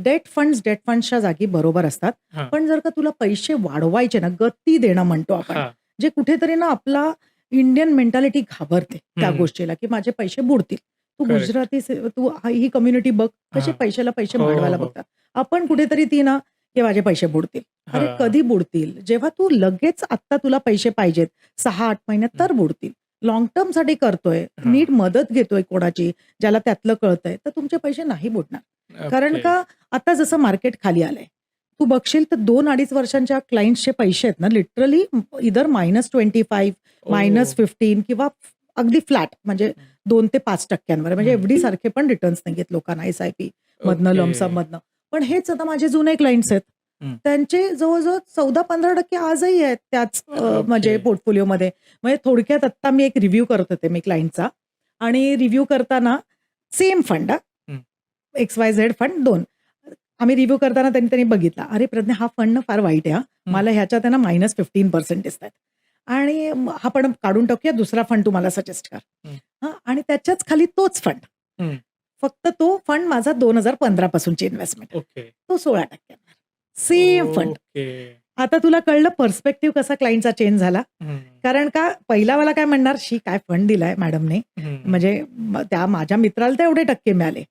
डेट फंड्सच्या जागी बरोबर असतात. हां. पण जर का तुला पैसे वाढवायचे ना, गती देणं म्हणतो आपण. हां. जे कुठेतरी ना आपला इंडियन मेंटॅलिटी घाबरते त्या हं. गोष्टीला, की माझे पैसे बुडतील. तू करेक्ट. गुजराती तू ही कम्युनिटी बघ, कसे हां. पैशाला पैसे हो, हो, मांडवायला हो. बघतात. आपण कुठेतरी ती ना, की माझे पैसे बुडतील. अरे हां. कधी बुडतील? जेव्हा तू लगेच आत्ता तुला पैसे पाहिजेत 6-8 महिन्यात हं. तर बुडतील. लाँग टर्मसाठी करतोय, हां. नीट मदत घेतोय कोणाची, ज्याला त्यातलं कळतंय, तर तुमचे पैसे नाही बुडणार. कारण ओके. का आता जसं मार्केट खाली आलंय, तू बघशील तर 2-2.5 वर्षांच्या क्लायंट्सचे पैसे आहेत ना, लिटरली इदर -25, ओह! -15 किंवा अगदी फ्लॅट म्हणजे हं. 2 ते 5% म्हणजे हं. एफ-डी सारखे पण रिटर्न्स नाहीयेत लोकांना एस-आय-पी मधनं, ओके. लंप मधनं. पण हेच आता माझे जुने क्लायंट्स आहेत. हं. त्यांचे जवळ-जवळ 14-15% आजही आहेत त्याच ओके. म्हणजे पोर्टफोलिओमध्ये. म्हणजे थोडक्यात आत्ता मी एक रिव्ह्यू करत होते मी क्लायंटचा आणि रिव्ह्यू करताना सेम फंड हं. XYZ fund 2. आम्ही रिव्ह्यू करताना त्यांनी त्यांनी बघितला, "अरे प्रज्ञा हा फंड ना फार वाईट आहे हां. हं. मला ह्याच्यात आहे ना -15% दिसतायत आणि हा पण काढून टाकूया दुसरा फंड तुम्हाला सजेस्ट कर." हं. हां आणि त्याच्याच खाली तोच फंड. हं. फक्त तो फंड माझा 2015 पासूनची इन्व्हेस्टमेंट आहे. ओके. तो 16% सेम फंड. ओके. आता तुला कळलं पर्स्पेक्टिव्ह कसा क्लायंटचा चेंज झाला? हं. कारण का पहिला वाला काय म्हणणार, "शी काय फंड दिलाय मॅडमने." हं. म्हणजे त्या माझ्या मित्राला तर एवढे टक्के मिळाले.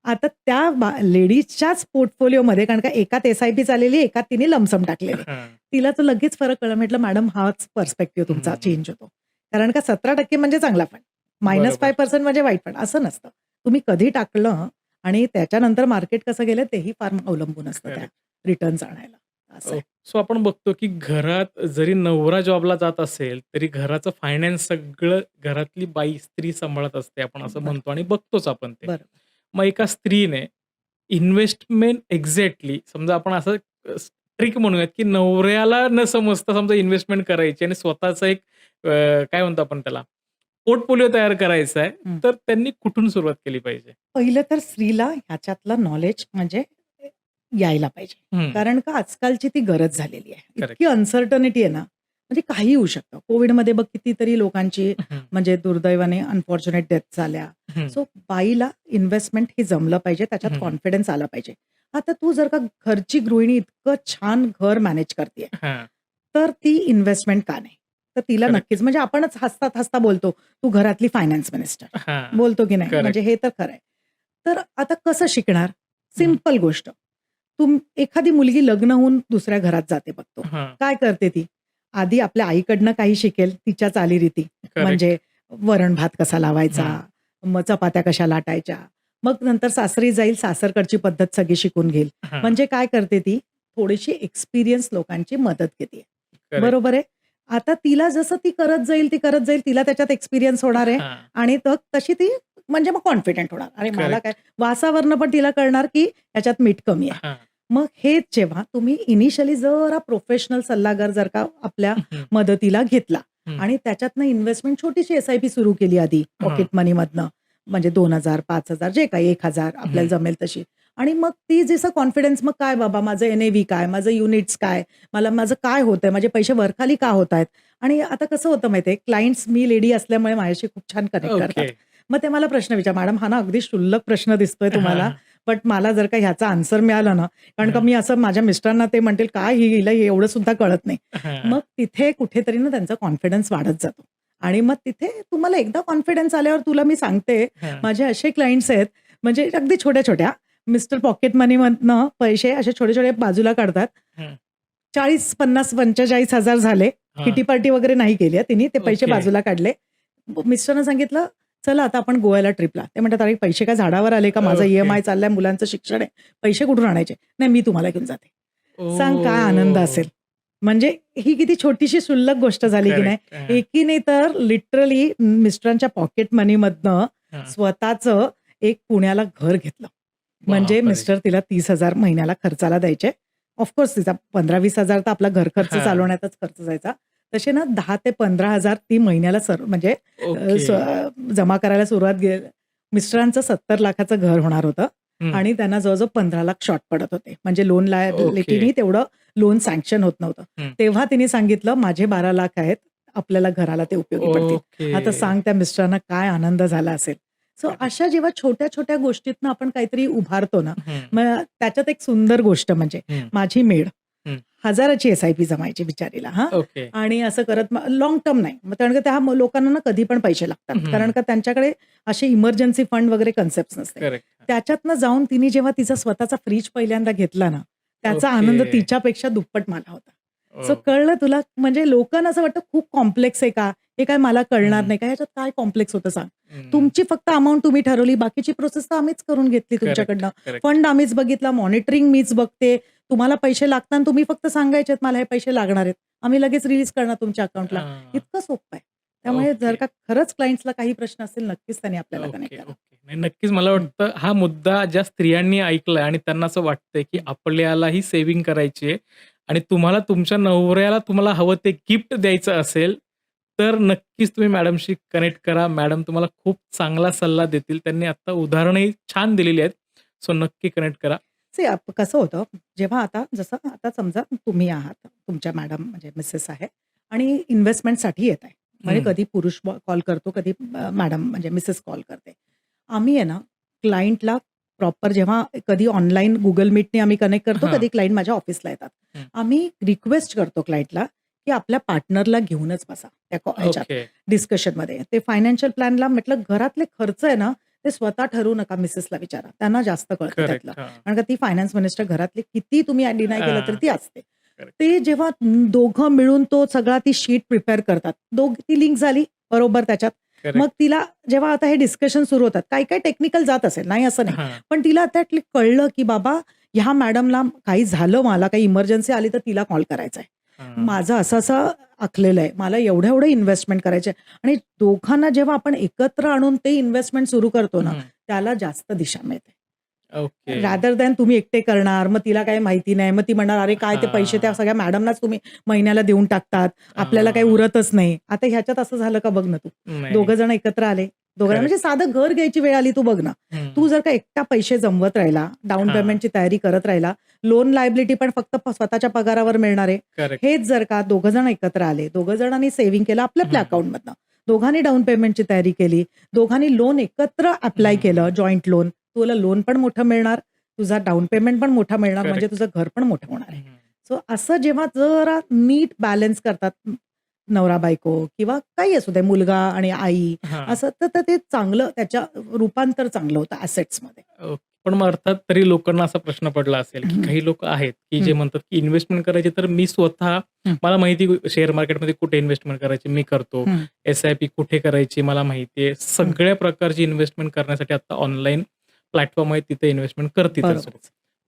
आता त्या लेडीजच्याच पोर्टफोलिओमध्ये कारण का एकात एस-आय-पी चाललेली, एकात तिने लमसम टाकलेली. हां. तिला तर लगेच फरक कळला. म्हटलं, "मॅडम हाच पर्स्पेक्टिव्ह तुमचा हं. चेंज होतो." कारण का 17% म्हणजे चांगला फंड, बरोबर. -5% म्हणजे वाईट फंड असं नसतं. तुम्ही कधी टाकलं आणि त्याच्यानंतर मार्केट कसं गेलं तेही फार अवलंबून असतं त्या करेक्ट. रिटर्न्स आणायला. असं आहे. सो आपण बघतो, की घरात जरी नवरा जॉबला जात असेल, तरी घराचं फायनान्स सगळं घरातली बाई, स्त्री सांभाळत असते. आपण असं बरं, म्हणतो आणि बघतोच आपण ते. बरं. मग एका स्त्रीने इन्व्हेस्टमेंट एक्झॅक्टली समजा आपण असं ट्रिक म्हणूयात, की नवऱ्याला न समजता समजा इन्व्हेस्टमेंट करायची आणि स्वतःचा एक काय म्हणतो आपण त्याला, पोर्टफोलिओ तयार करायचा आहे, हं. तर त्यांनी कुठून सुरुवात केली पाहिजे? पहिलं तर स्त्रीला ह्याच्यातलं नॉलेज म्हणजे यायला पाहिजे. हं. कारण का आजकालची ती गरज झालेली आहे. करेक्ट. इतकी अनसर्टनिटी आहे ना, म्हणजे काहीही होऊ शकतं. कोव्हिडमध्ये बघ कितीतरी लोकांची हं, म्हणजे दुर्दैवाने अनफॉर्च्युनेट डेथ झाल्या. हं, सो बाईला इन्व्हेस्टमेंट हे जमलं पाहिजे, त्याच्यात हं. कॉन्फिडन्स आला पाहिजे. आता तू जर का घरची गृहिणी इतकं छान घर मॅनेज करतेय, हां. तर ती इन्व्हेस्टमेंट का नाही? तर तिला करेक्ट. नक्कीच म्हणजे आपणच हसता-हसता बोलतो, "तू घरातली फायनान्स मिनिस्टर." हां. बोलतो की नाही? म्हणजे करेक्ट. हे तर खरं आहे. तर आता कसं शिकणार? हं. सिंपल गोष्ट. एखादी मुलगी लग्न होऊन दुसऱ्या घरात जाते बघतो. हां. काय करते ती? आधी आपल्या आईकडनं काही शिकेल, तिच्या चालीरीती. करेक्ट. म्हणजे वरण-भात कसा लावायचा, हं. मग चपात्या कशा लाटायच्या. मग नंतर सासरी जाईल, सासरकडची पद्धत सगळी शिकून घेईल. हां. म्हणजे काय करते ती? थोडीशी एक्सपिरियन्स लोकांची मदत घेते. करेक्ट. बरोबर आहे? आता तिला जसं ती करत जाईल, तिला त्याच्यात एक्सपिरियन्स होणार आहे हां. आणि तशी ती म्हणजे मग कॉन्फिडंट होणार. अरे मला करेक्ट. काय वासावरनं पण तिला कळणार, की ह्याच्यात मीठ कमी आहे. हां. मग हेच जेव्हा तुम्ही इनिशियली जरा प्रोफेशनल सल्लागार जर का आपल्या हं, मदतीला घेतला हं. आणि त्याच्यातनं इन्व्हेस्टमेंट छोटीशी एस-आय-पी सुरू केली आधी हां. पॉकेट मनीमधनं. म्हणजे 2,000, 5,000 जे काही 1,000 आपल्याला हं. जमेल तशी. आणि मग ती जसं कॉन्फिडन्स मग काय बाबा माझं एन-ए-व्ही काय, माझं युनिट्स काय, माझं काय होतंय, माझे पैसे वरखाली का होतायत? आणि आता कसं होतं माहिती क्लायंट्स मी लेडी असल्यामुळे माझ्याशी खूप छान कनेक्ट करतात. ओके. मग ते मला प्रश्न "मॅडम हा ना अगदी क्षुल्लक प्रश्न दिसतोय तुम्हाला, हां, बट मला जर का ह्याचा आन्सर मिळाला ना" कारण का हां. मी असं माझ्या मिस्टरांना ते म्हणतील, "काय हिला हे एवढं सुद्धा कळत नाही." हां. मग तिथे कुठेतरी ना त्यांचा कॉन्फिडन्स वाढत जातो. आणि मग तिथे तुम्हाला एकदा कॉन्फिडन्स आल्यावर तुला मी सांगते, हां. माझे असे क्लायंट्स आहेत, म्हणजे अगदी छोट्या-छोट्या मिस्टर पॉकेट मनीमधनं पैसे असे छोटे-छोटे बाजूला काढतात. हं. 40, 50, 45,000 झाले. हां. किटी पार्टी वगैरे नाही केली हां तिनी. ते पैसे ओके. बाजूला काढले. मिस्टरांना सांगितलं, "चला आता आपण गोव्याला ट्रिपला." ते म्हणतात, "अरे पैसे काय झाडावर आले का? माझा ओके. ई-एम-आय चाललाय, मुलांचं शिक्षण आहे. पैसे कुठून आणायचे?" "नाही, मी तुम्हाला घेऊन जाते." सांग काय आनंद ओह! असेल. म्हणजे ही किती छोटीशी क्षुल्लक गोष्ट झाली की नाही. करेक्ट. हां. एकीने तर लिटरली मिस्टरांच्या पॉकेट मनीमधनं हां. स्वतःचं एक पुण्याला घर घेतलं. म्हणजे बापरे! मिस्टर तिला 30,000 महिन्याला खर्चाला द्यायचे. ऑफकोर्स तिचा 15,000-20,000 तर आपला घर खर्च हां. चालवण्यातच खर्च जायचा. तसे ना 10,000 ते 15,000 ती महिन्याला म्हणजे ओके. जमा करायला सुरुवात मिस्टरांचं 70 लाखाचं घर होणार होतं हं. आणि त्यांना जवळ-जवळ 15 लाख शॉर्ट पडत होते. म्हणजे लोन ओके. लायबिलिटीनी तेवढं लोन सँक्शन होत नव्हतं. हं. तेव्हा तिने सांगितलं, "माझे 12 लाख आहेत. आपल्याला घराला ते उपयोगी पडतील." ओके. आता सांग त्या मिस्टरांना काय आनंद झाला असेल. So correct. अशा जेव्हा छोट्या-छोट्या गोष्टीतनं आपण काहीतरी उभारतो ना, हं. मग त्याच्यात एक सुंदर गोष्ट म्हणजे हं. माझी मेड हं. 1000ची एस-आय-पी जमायची बिचारीला हां. ओके. आणि असं करत लाँग टर्म नाही. मग कारण का त्या लोकांना ना कधी पण पैसे लागतात. हं. कारण का त्यांच्याकडे असे इमर्जन्सी फंड वगैरे कन्सेप्ट्स नसते. करेक्ट. त्याच्यातनं जाऊन तिने जेव्हा तिचा स्वतःचा फ्रिज पहिल्यांदा घेतला ना, त्याचा ओके. आनंद तिच्यापेक्षा दुप्पट मला होता. सो ओह! कळलं तुला म्हणजे लोकांना असं वाटतं खूप कॉम्प्लेक्स आहे का? हे काय मला कळणार हं. नाही का? ह्याच्यात काय कॉम्प्लेक्स होतं सांग? हं. तुमची फक्त अमाउंट तुम्ही ठरवली, बाकीची प्रोसेस तर आम्हीच करून घेतली करेक्ट, तुमच्याकडनं. करेक्ट. फंड आम्हीच बघितला, मॉनिटरिंग मीच बघते. तुम्हाला पैसे लागताना तुम्ही फक्त सांगायचेत, मला हे पैसे लागणार आहेत. आम्ही लगेच रिलीज करणार तुमच्या अकाउंटला. हां. इतकं सोपं आहे. त्यामुळे जर ओके. का खरंच क्लायंट्सला काही प्रश्न असेल, नक्कीच त्यांनी आपल्याला कनेक्ट ओके, करा. ओके. नाही नक्कीच मला हं. वाटतं हा मुद्दा ज्या स्त्रियांनी ऐकलाय आणि त्यांना असं वाटतंय, की हं. आपल्यालाही सेव्हिंग करायची आहे आणि तुम्हाला तुमच्या नवऱ्याला तुम्हाला हवं ते गिफ्ट द्यायचं असेल, तर नक्कीच तुम्ही मॅडमशी कनेक्ट करा. मॅडम तुम्हाला खूप चांगला सल्ला देतील. त्यांनी आता उदाहरणंही छान दिलेली आहेत. सो नक्की कनेक्ट करा. कसं होतं, जेव्हा जसं आता समजा तुम्ही आहात, तुमच्या मॅडम म्हणजे मिसेस आहे आणि इन्व्हेस्टमेंटसाठी येत आहे. म्हणजे हं. कधी पुरुष कॉल करतो, कधी मॅडम म्हणजे मिसेस कॉल करते. आम्ही आहे ना, क्लायंटला प्रॉपर जेव्हा कधी ऑनलाईन Google Meetने आम्ही कनेक्ट करतो, हां. कधी क्लायंट माझ्या ऑफिसला येतात. हं. आम्ही रिक्वेस्ट करतो क्लायंटला, की आपल्या पार्टनरला घेऊनच बसा त्या ह्याच्यात ओके. डिस्कशनमध्ये. ते फायनान्शियल प्लॅनला म्हटलं घरातले खर्च आहे ना, ते स्वतः ठरवू नका मिसेसला विचारा. त्यांना जास्त कळतं त्यातलं. करेक्ट. हां. कारण का ती फायनान्स मिनिस्टर घरातले किती तुम्ही डिनाय केलं तरी हां. ती असते. करेक्ट. ते जेव्हा दोघं मिळून तो सगळा ती शीट प्रिपेअर करतात. ती लिंक झाली बरोबर त्याच्यात. करेक्ट. मग तिला जेव्हा आता हे डिस्कशन सुरू होतात, काही-काही टेक्निकल जात असेल, नाही असं नाही. हां. पण तिला त्यातले कळलं, की बाबा ह्या मॅडमला काही झालं मला काही इमर्जन्सी आली तर तिला कॉल करायचा आहे. हां. माझं असं-असं आखलेलं आहे. मला एवढं-एवढं इन्व्हेस्टमेंट करायचं आहे आणि दोघांना जेव्हा आपण एकत्र आणून ते इन्व्हेस्टमेंट सुरू करतो ना, हं. त्याला जास्त दिशा मिळते. ओके. रादर दॅन तुम्ही एकटे करणार, मग तिला काही माहिती नाही. मग ती म्हणणार, "अरे काय ते पैसे त्या हां. सगळ्या मॅडमनाच तुम्ही महिन्याला देऊन टाकतात. आपल्याला काही हां. उरतच नाही." आता ह्याच्यात असं झालं का बघ ना तू. नाही. दोघं जण एकत्र आले. दोघांना करेक्ट. म्हणजे साधं घर घ्यायची वेळ आली तू बघ ना. हं. तू जर का एकटा पैसे जमवत राहिला, डाउन हां. पेमेंटची तयारी करत राहिला, लोन लायबिलिटी पण फक्त स्वतःच्या पगारावर मिळणार आहे. करेक्ट. हेच जर का दोघं जण एकत्र आले, दोघं जणांनी सेव्हिंग केलं आपल्या हं. अकाउंटमधनं. दोघांनी डाउन पेमेंटची तयारी केली, दोघांनी लोन एकत्र अप्लाय केलं, हं. Joint loan. तुला लोन पण मोठं मिळणार, तुझा डाउन पेमेंट पण मोठा मिळणार, म्हणजे करेक्ट. तुझं घर पण मोठं होणार आहे. हं. सो असं जेव्हा जरा नीट बॅलन्स करतात नवरा-बायको किंवा काही असू दे, मुलगा आणि आई हां. असं तर ते चांगलं त्याच्या रूपांतर चांगलं होतं ॲसेट्समध्ये. ओके. पण मग अर्थात तरी लोकांना असा प्रश्न पडला असेल, की हं, काही लोकं आहेत, की जे हं, म्हणतात, की इन्व्हेस्टमेंट करायची तर मी स्वतः हं, मला माहिती शेअर मार्केटमध्ये कुठे इन्व्हेस्टमेंट करायची मी करतो. हं, एस-आय-पी कुठे करायची मला माहिती आहे. हं. सगळ्या प्रकारची इन्व्हेस्टमेंट करण्यासाठी आता ऑनलाईन प्लॅटफॉर्म आहेत तिथे इन्व्हेस्टमेंट करतीलच. बरोबर.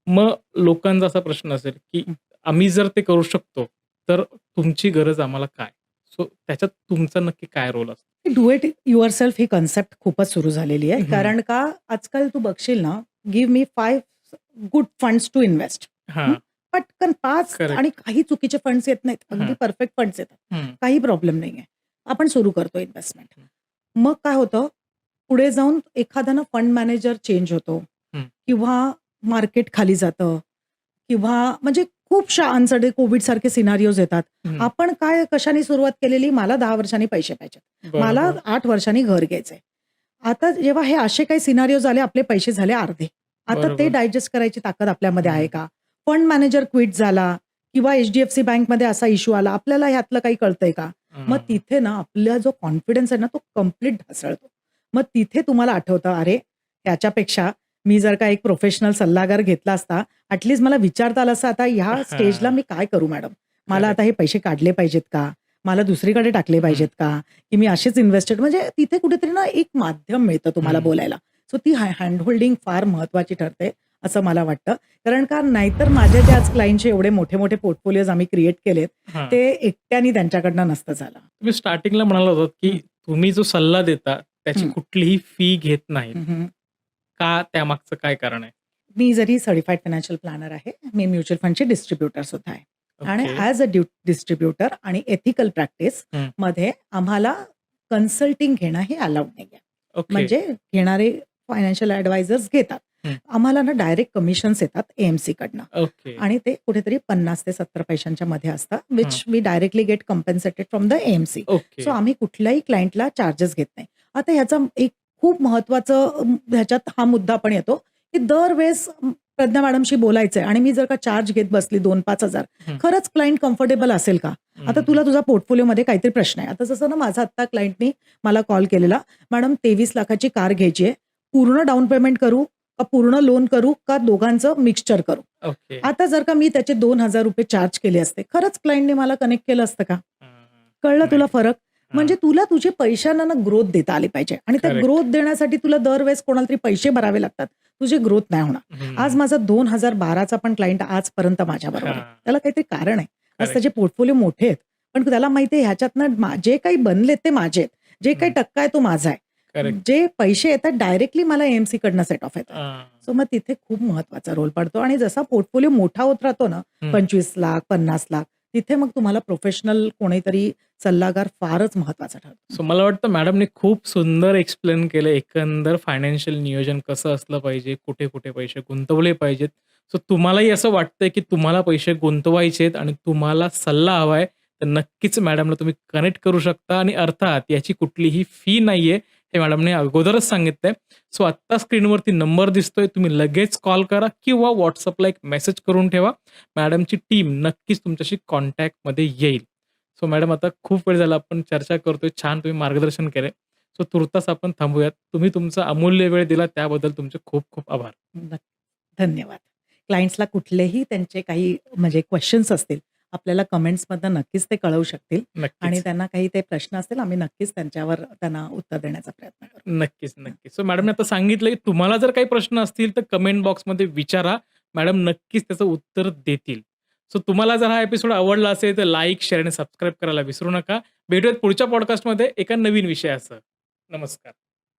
मग लोकांचा असा प्रश्न असेल, की हं. आम्ही जर ते करू शकतो, तर तुमची गरज आम्हाला काय? सो त्याच्यात तुमचा नक्की काय रोल असतो? Do it yourself he concept खूपच सुरू झालेली आहे. हं. कारण का आजकाल तू बघशील ना, give me 5 good funds to invest. हां. पटकन 5 करेक्ट. आणि काही चुकीचे फंड्स येत नाहीत. अगदी हां. परफेक्ट फंड्स येतात. हं. काही प्रॉब्लेम नाहीये. आपण सुरू करतो इन्व्हेस्टमेंट. हं. मग काय होतं, पुढे जाऊन एखादा फंड मॅनेजर चेंज होतो हं. किंवा मार्केट खाली जातं किंवा म्हणजे खूप अनसर्टेन कोव्हिडसारखे सिनारिओज येतात. हं. आपण कशाने सुरुवात केलेली, मला 10 वर्षांनी पैसे पाहिजेत. मला बरोबर. 8 वर्षांनी घर घ्यायचंय. आता जेव्हा हे असे काही सिनारिओज आले, आपले पैसे झाले अर्धे. आता ते बरोबर. डायजेस्ट करायची ताकद आपल्यामध्ये आहे हं. का? फंड मॅनेजर क्विट झाला किंवा एच-डी-एफ-सी बँकमध्ये असा इश्यू आला, आपल्याला ह्यातलं काही कळतंय का? मग हं. तिथे ना आपला जो कॉन्फिडन्स आहे ना, तो कंप्लीट ढासळतो. मग तिथे तुम्हाला आठवतं, अरे, त्याच्यापेक्षा मी जर का एक प्रोफेशनल सल्लागार घेतला असता, ॲटलीस्ट मला विचारता आलं असतं, आता ह्या स्टेजला हां. मी काय करू मॅडम? मला करेक्ट. आता हे पैसे काढले पाहिजेत का? मला दुसरीकडे टाकले हं. पाहिजेत का? की मी असेच इन्व्हेस्टेड म्हणजे तिथे कुठेतरी ना एक माध्यम मिळतं तुम्हाला हं. बोलायला. सो ती हँड होल्डिंग फार महत्वाची ठरते, असं मला वाटतं. कारण का नाहीतर माझे जे आज क्लायंटचे एवढे मोठे-मोठे पोर्टफोलिओज आम्ही क्रिएट केलेत, हां. ते एकट्याने त्यांच्याकडनं नसतं झालं. तुम्ही स्टार्टिंगला म्हणाला होतात, की हं, तुम्ही जो सल्ला देता त्याची हं, कुठलीही फी घेत नाहीत. हं, हं. का? त्यामागचं काय कारण आहे? मी जरी सर्टिफाईड फायनान्शियल प्लॅनर आहे, मी म्युच्युअल फंडची डिस्ट्रिब्युटर सुद्धा आहे. आणि ओके. ॲज अ डिस्ट्रिब्युटर आणि एथिकल हं. प्रॅक्टिसमध्ये आम्हाला कन्सल्टिंग घेणं हे अलाउड नाहीये. ओके. म्हणजे घेणारे फायनान्शियल ॲडवायझर्स घेतात. हं. आम्हाला ना डायरेक्ट कमिशन्स येतात AMCकडनं ओके. आणि ते कुठेतरी 50 ते 70 पैशांच्या मध्ये असतं, हं. Which we directly get compensated from the AMC. Okay. So आम्ही कुठल्याही क्लायंटला चार्जेस घेत नाही. आता ह्याचा एक खूप महत्वाचं ह्याच्यात हा मुद्दा पण येतो, की दरवेळेस प्रज्ञा मॅडमशी बोलायचंय आणि मी जर का चार्ज घेत बसली 2,000-5,000 हं. खरंच क्लायंट कम्फर्टेबल असेल का? आता हं. तुला तुझा पोर्टफोलिओमध्ये काहीतरी प्रश्न आहे. आता जसं ना माझा आत्ता क्लायंटनी मला कॉल केलेला, "मॅडम 23 लाखाची कार घ्यायची आहे. पूर्ण डाउन पेमेंट करू का पूर्ण लोन करू का दोघांचं मिक्सचर करू?" ओके. आता जर का मी त्याचे ₹2,000 चार्ज केले असते, खरंच क्लायंटने मला कनेक्ट केलं असतं का? हां. कळलं तुला नाही. फरक? म्हणजे तुला तुझे पैशांना ना ग्रोथ देता आली पाहिजे आणि त्या करेक्ट. ग्रोथ देण्यासाठी तुला दरवेळेस कोणाला तरी पैसे भरावे लागतात. तुझी ग्रोथ नाही होणार. आज माझा 2012चा पण क्लायंट आजपर्यंत माझ्याबरोबर आहे. हां. त्याला काहीतरी कारण आहे. आज करेक्ट. त्याचे पोर्टफोलिओ मोठे आहेत. पण त्याला माहिती आहे ह्याच्यातनं जे काही बनलेत ते माझे आहेत. जे काही टक्का आहे तो माझा आहे. करेक्ट. जे पैसे येतात डायरेक्टली मला एएमसी कडनं सेट ऑफ येतात. हां. सो मग तिथे खूप महत्वाचा रोल पडतो आणि जसा पोर्टफोलिओ मोठा होत राहतो ना, 25 लाख, 50 लाख तिथे मग तुम्हाला प्रोफेशनल कोणीतरी सल्लागार फारच महत्वाचा ठरतो. सो मला वाटतं मॅडमने खूप सुंदर एक्सप्लेन केलं एकंदर फायनान्शियल नियोजन कसं असलं पाहिजे, कुठे-कुठे पैसे गुंतवले पाहिजेत. सो तुम्हालाही असं वाटतंय की तुम्हाला पैसे गुंतवायचे आहेत आणि तुम्हाला सल्ला हवा आहे, तर नक्कीच मॅडमला तुम्ही कनेक्ट करू शकता आणि अर्थात याची कुठलीही फी नाहीये, हे मॅडमने अगोदरच सांगितलंय. सो आत्ता स्क्रीनवरती नंबर दिसतोय, तुम्ही लगेच कॉल करा किंवा WhatsAppला एक मेसेज करून ठेवा. मॅडमची टीम नक्कीच तुमच्याशी कॉन्टॅक्टमध्ये येईल. सो मॅडम आता खूप वेळ झाला आपण चर्चा करतोय. छान तुम्ही मार्गदर्शन केलंय. सो तुर्तास आपण थांबूयात. तुम्ही तुमचा अमूल्य वेळ दिला त्याबद्दल तुमचे खूप खूप आभार. धन्यवाद. क्लायंट्सला कुठलेही त्यांचे काही म्हणजे क्वेशन्स असतील, आपल्याला कमेंट्समधनं नक्कीच ते कळवू शकतील आणि नक्कीच. त्यांना काही ते प्रश्न असतील, आम्ही नक्कीच त्यांच्यावर त्यांना उत्तर देण्याचा प्रयत्न करू. नक्कीच, नक्कीच. सो मॅडमने आता सांगितलं, की तुम्हाला जर काही प्रश्न असतील तर कमेंट बॉक्समध्ये विचारा. मॅडम नक्कीच त्याचं उत्तर देतील. सो तुम्हाला जर हा एपिसोड आवडला असेल तर लाईक, शेअर आणि सबस्क्राईब करायला विसरू नका. भेटूयात पुढच्या पॉडकास्टमध्ये एका नवीन विषयासह. नमस्कार.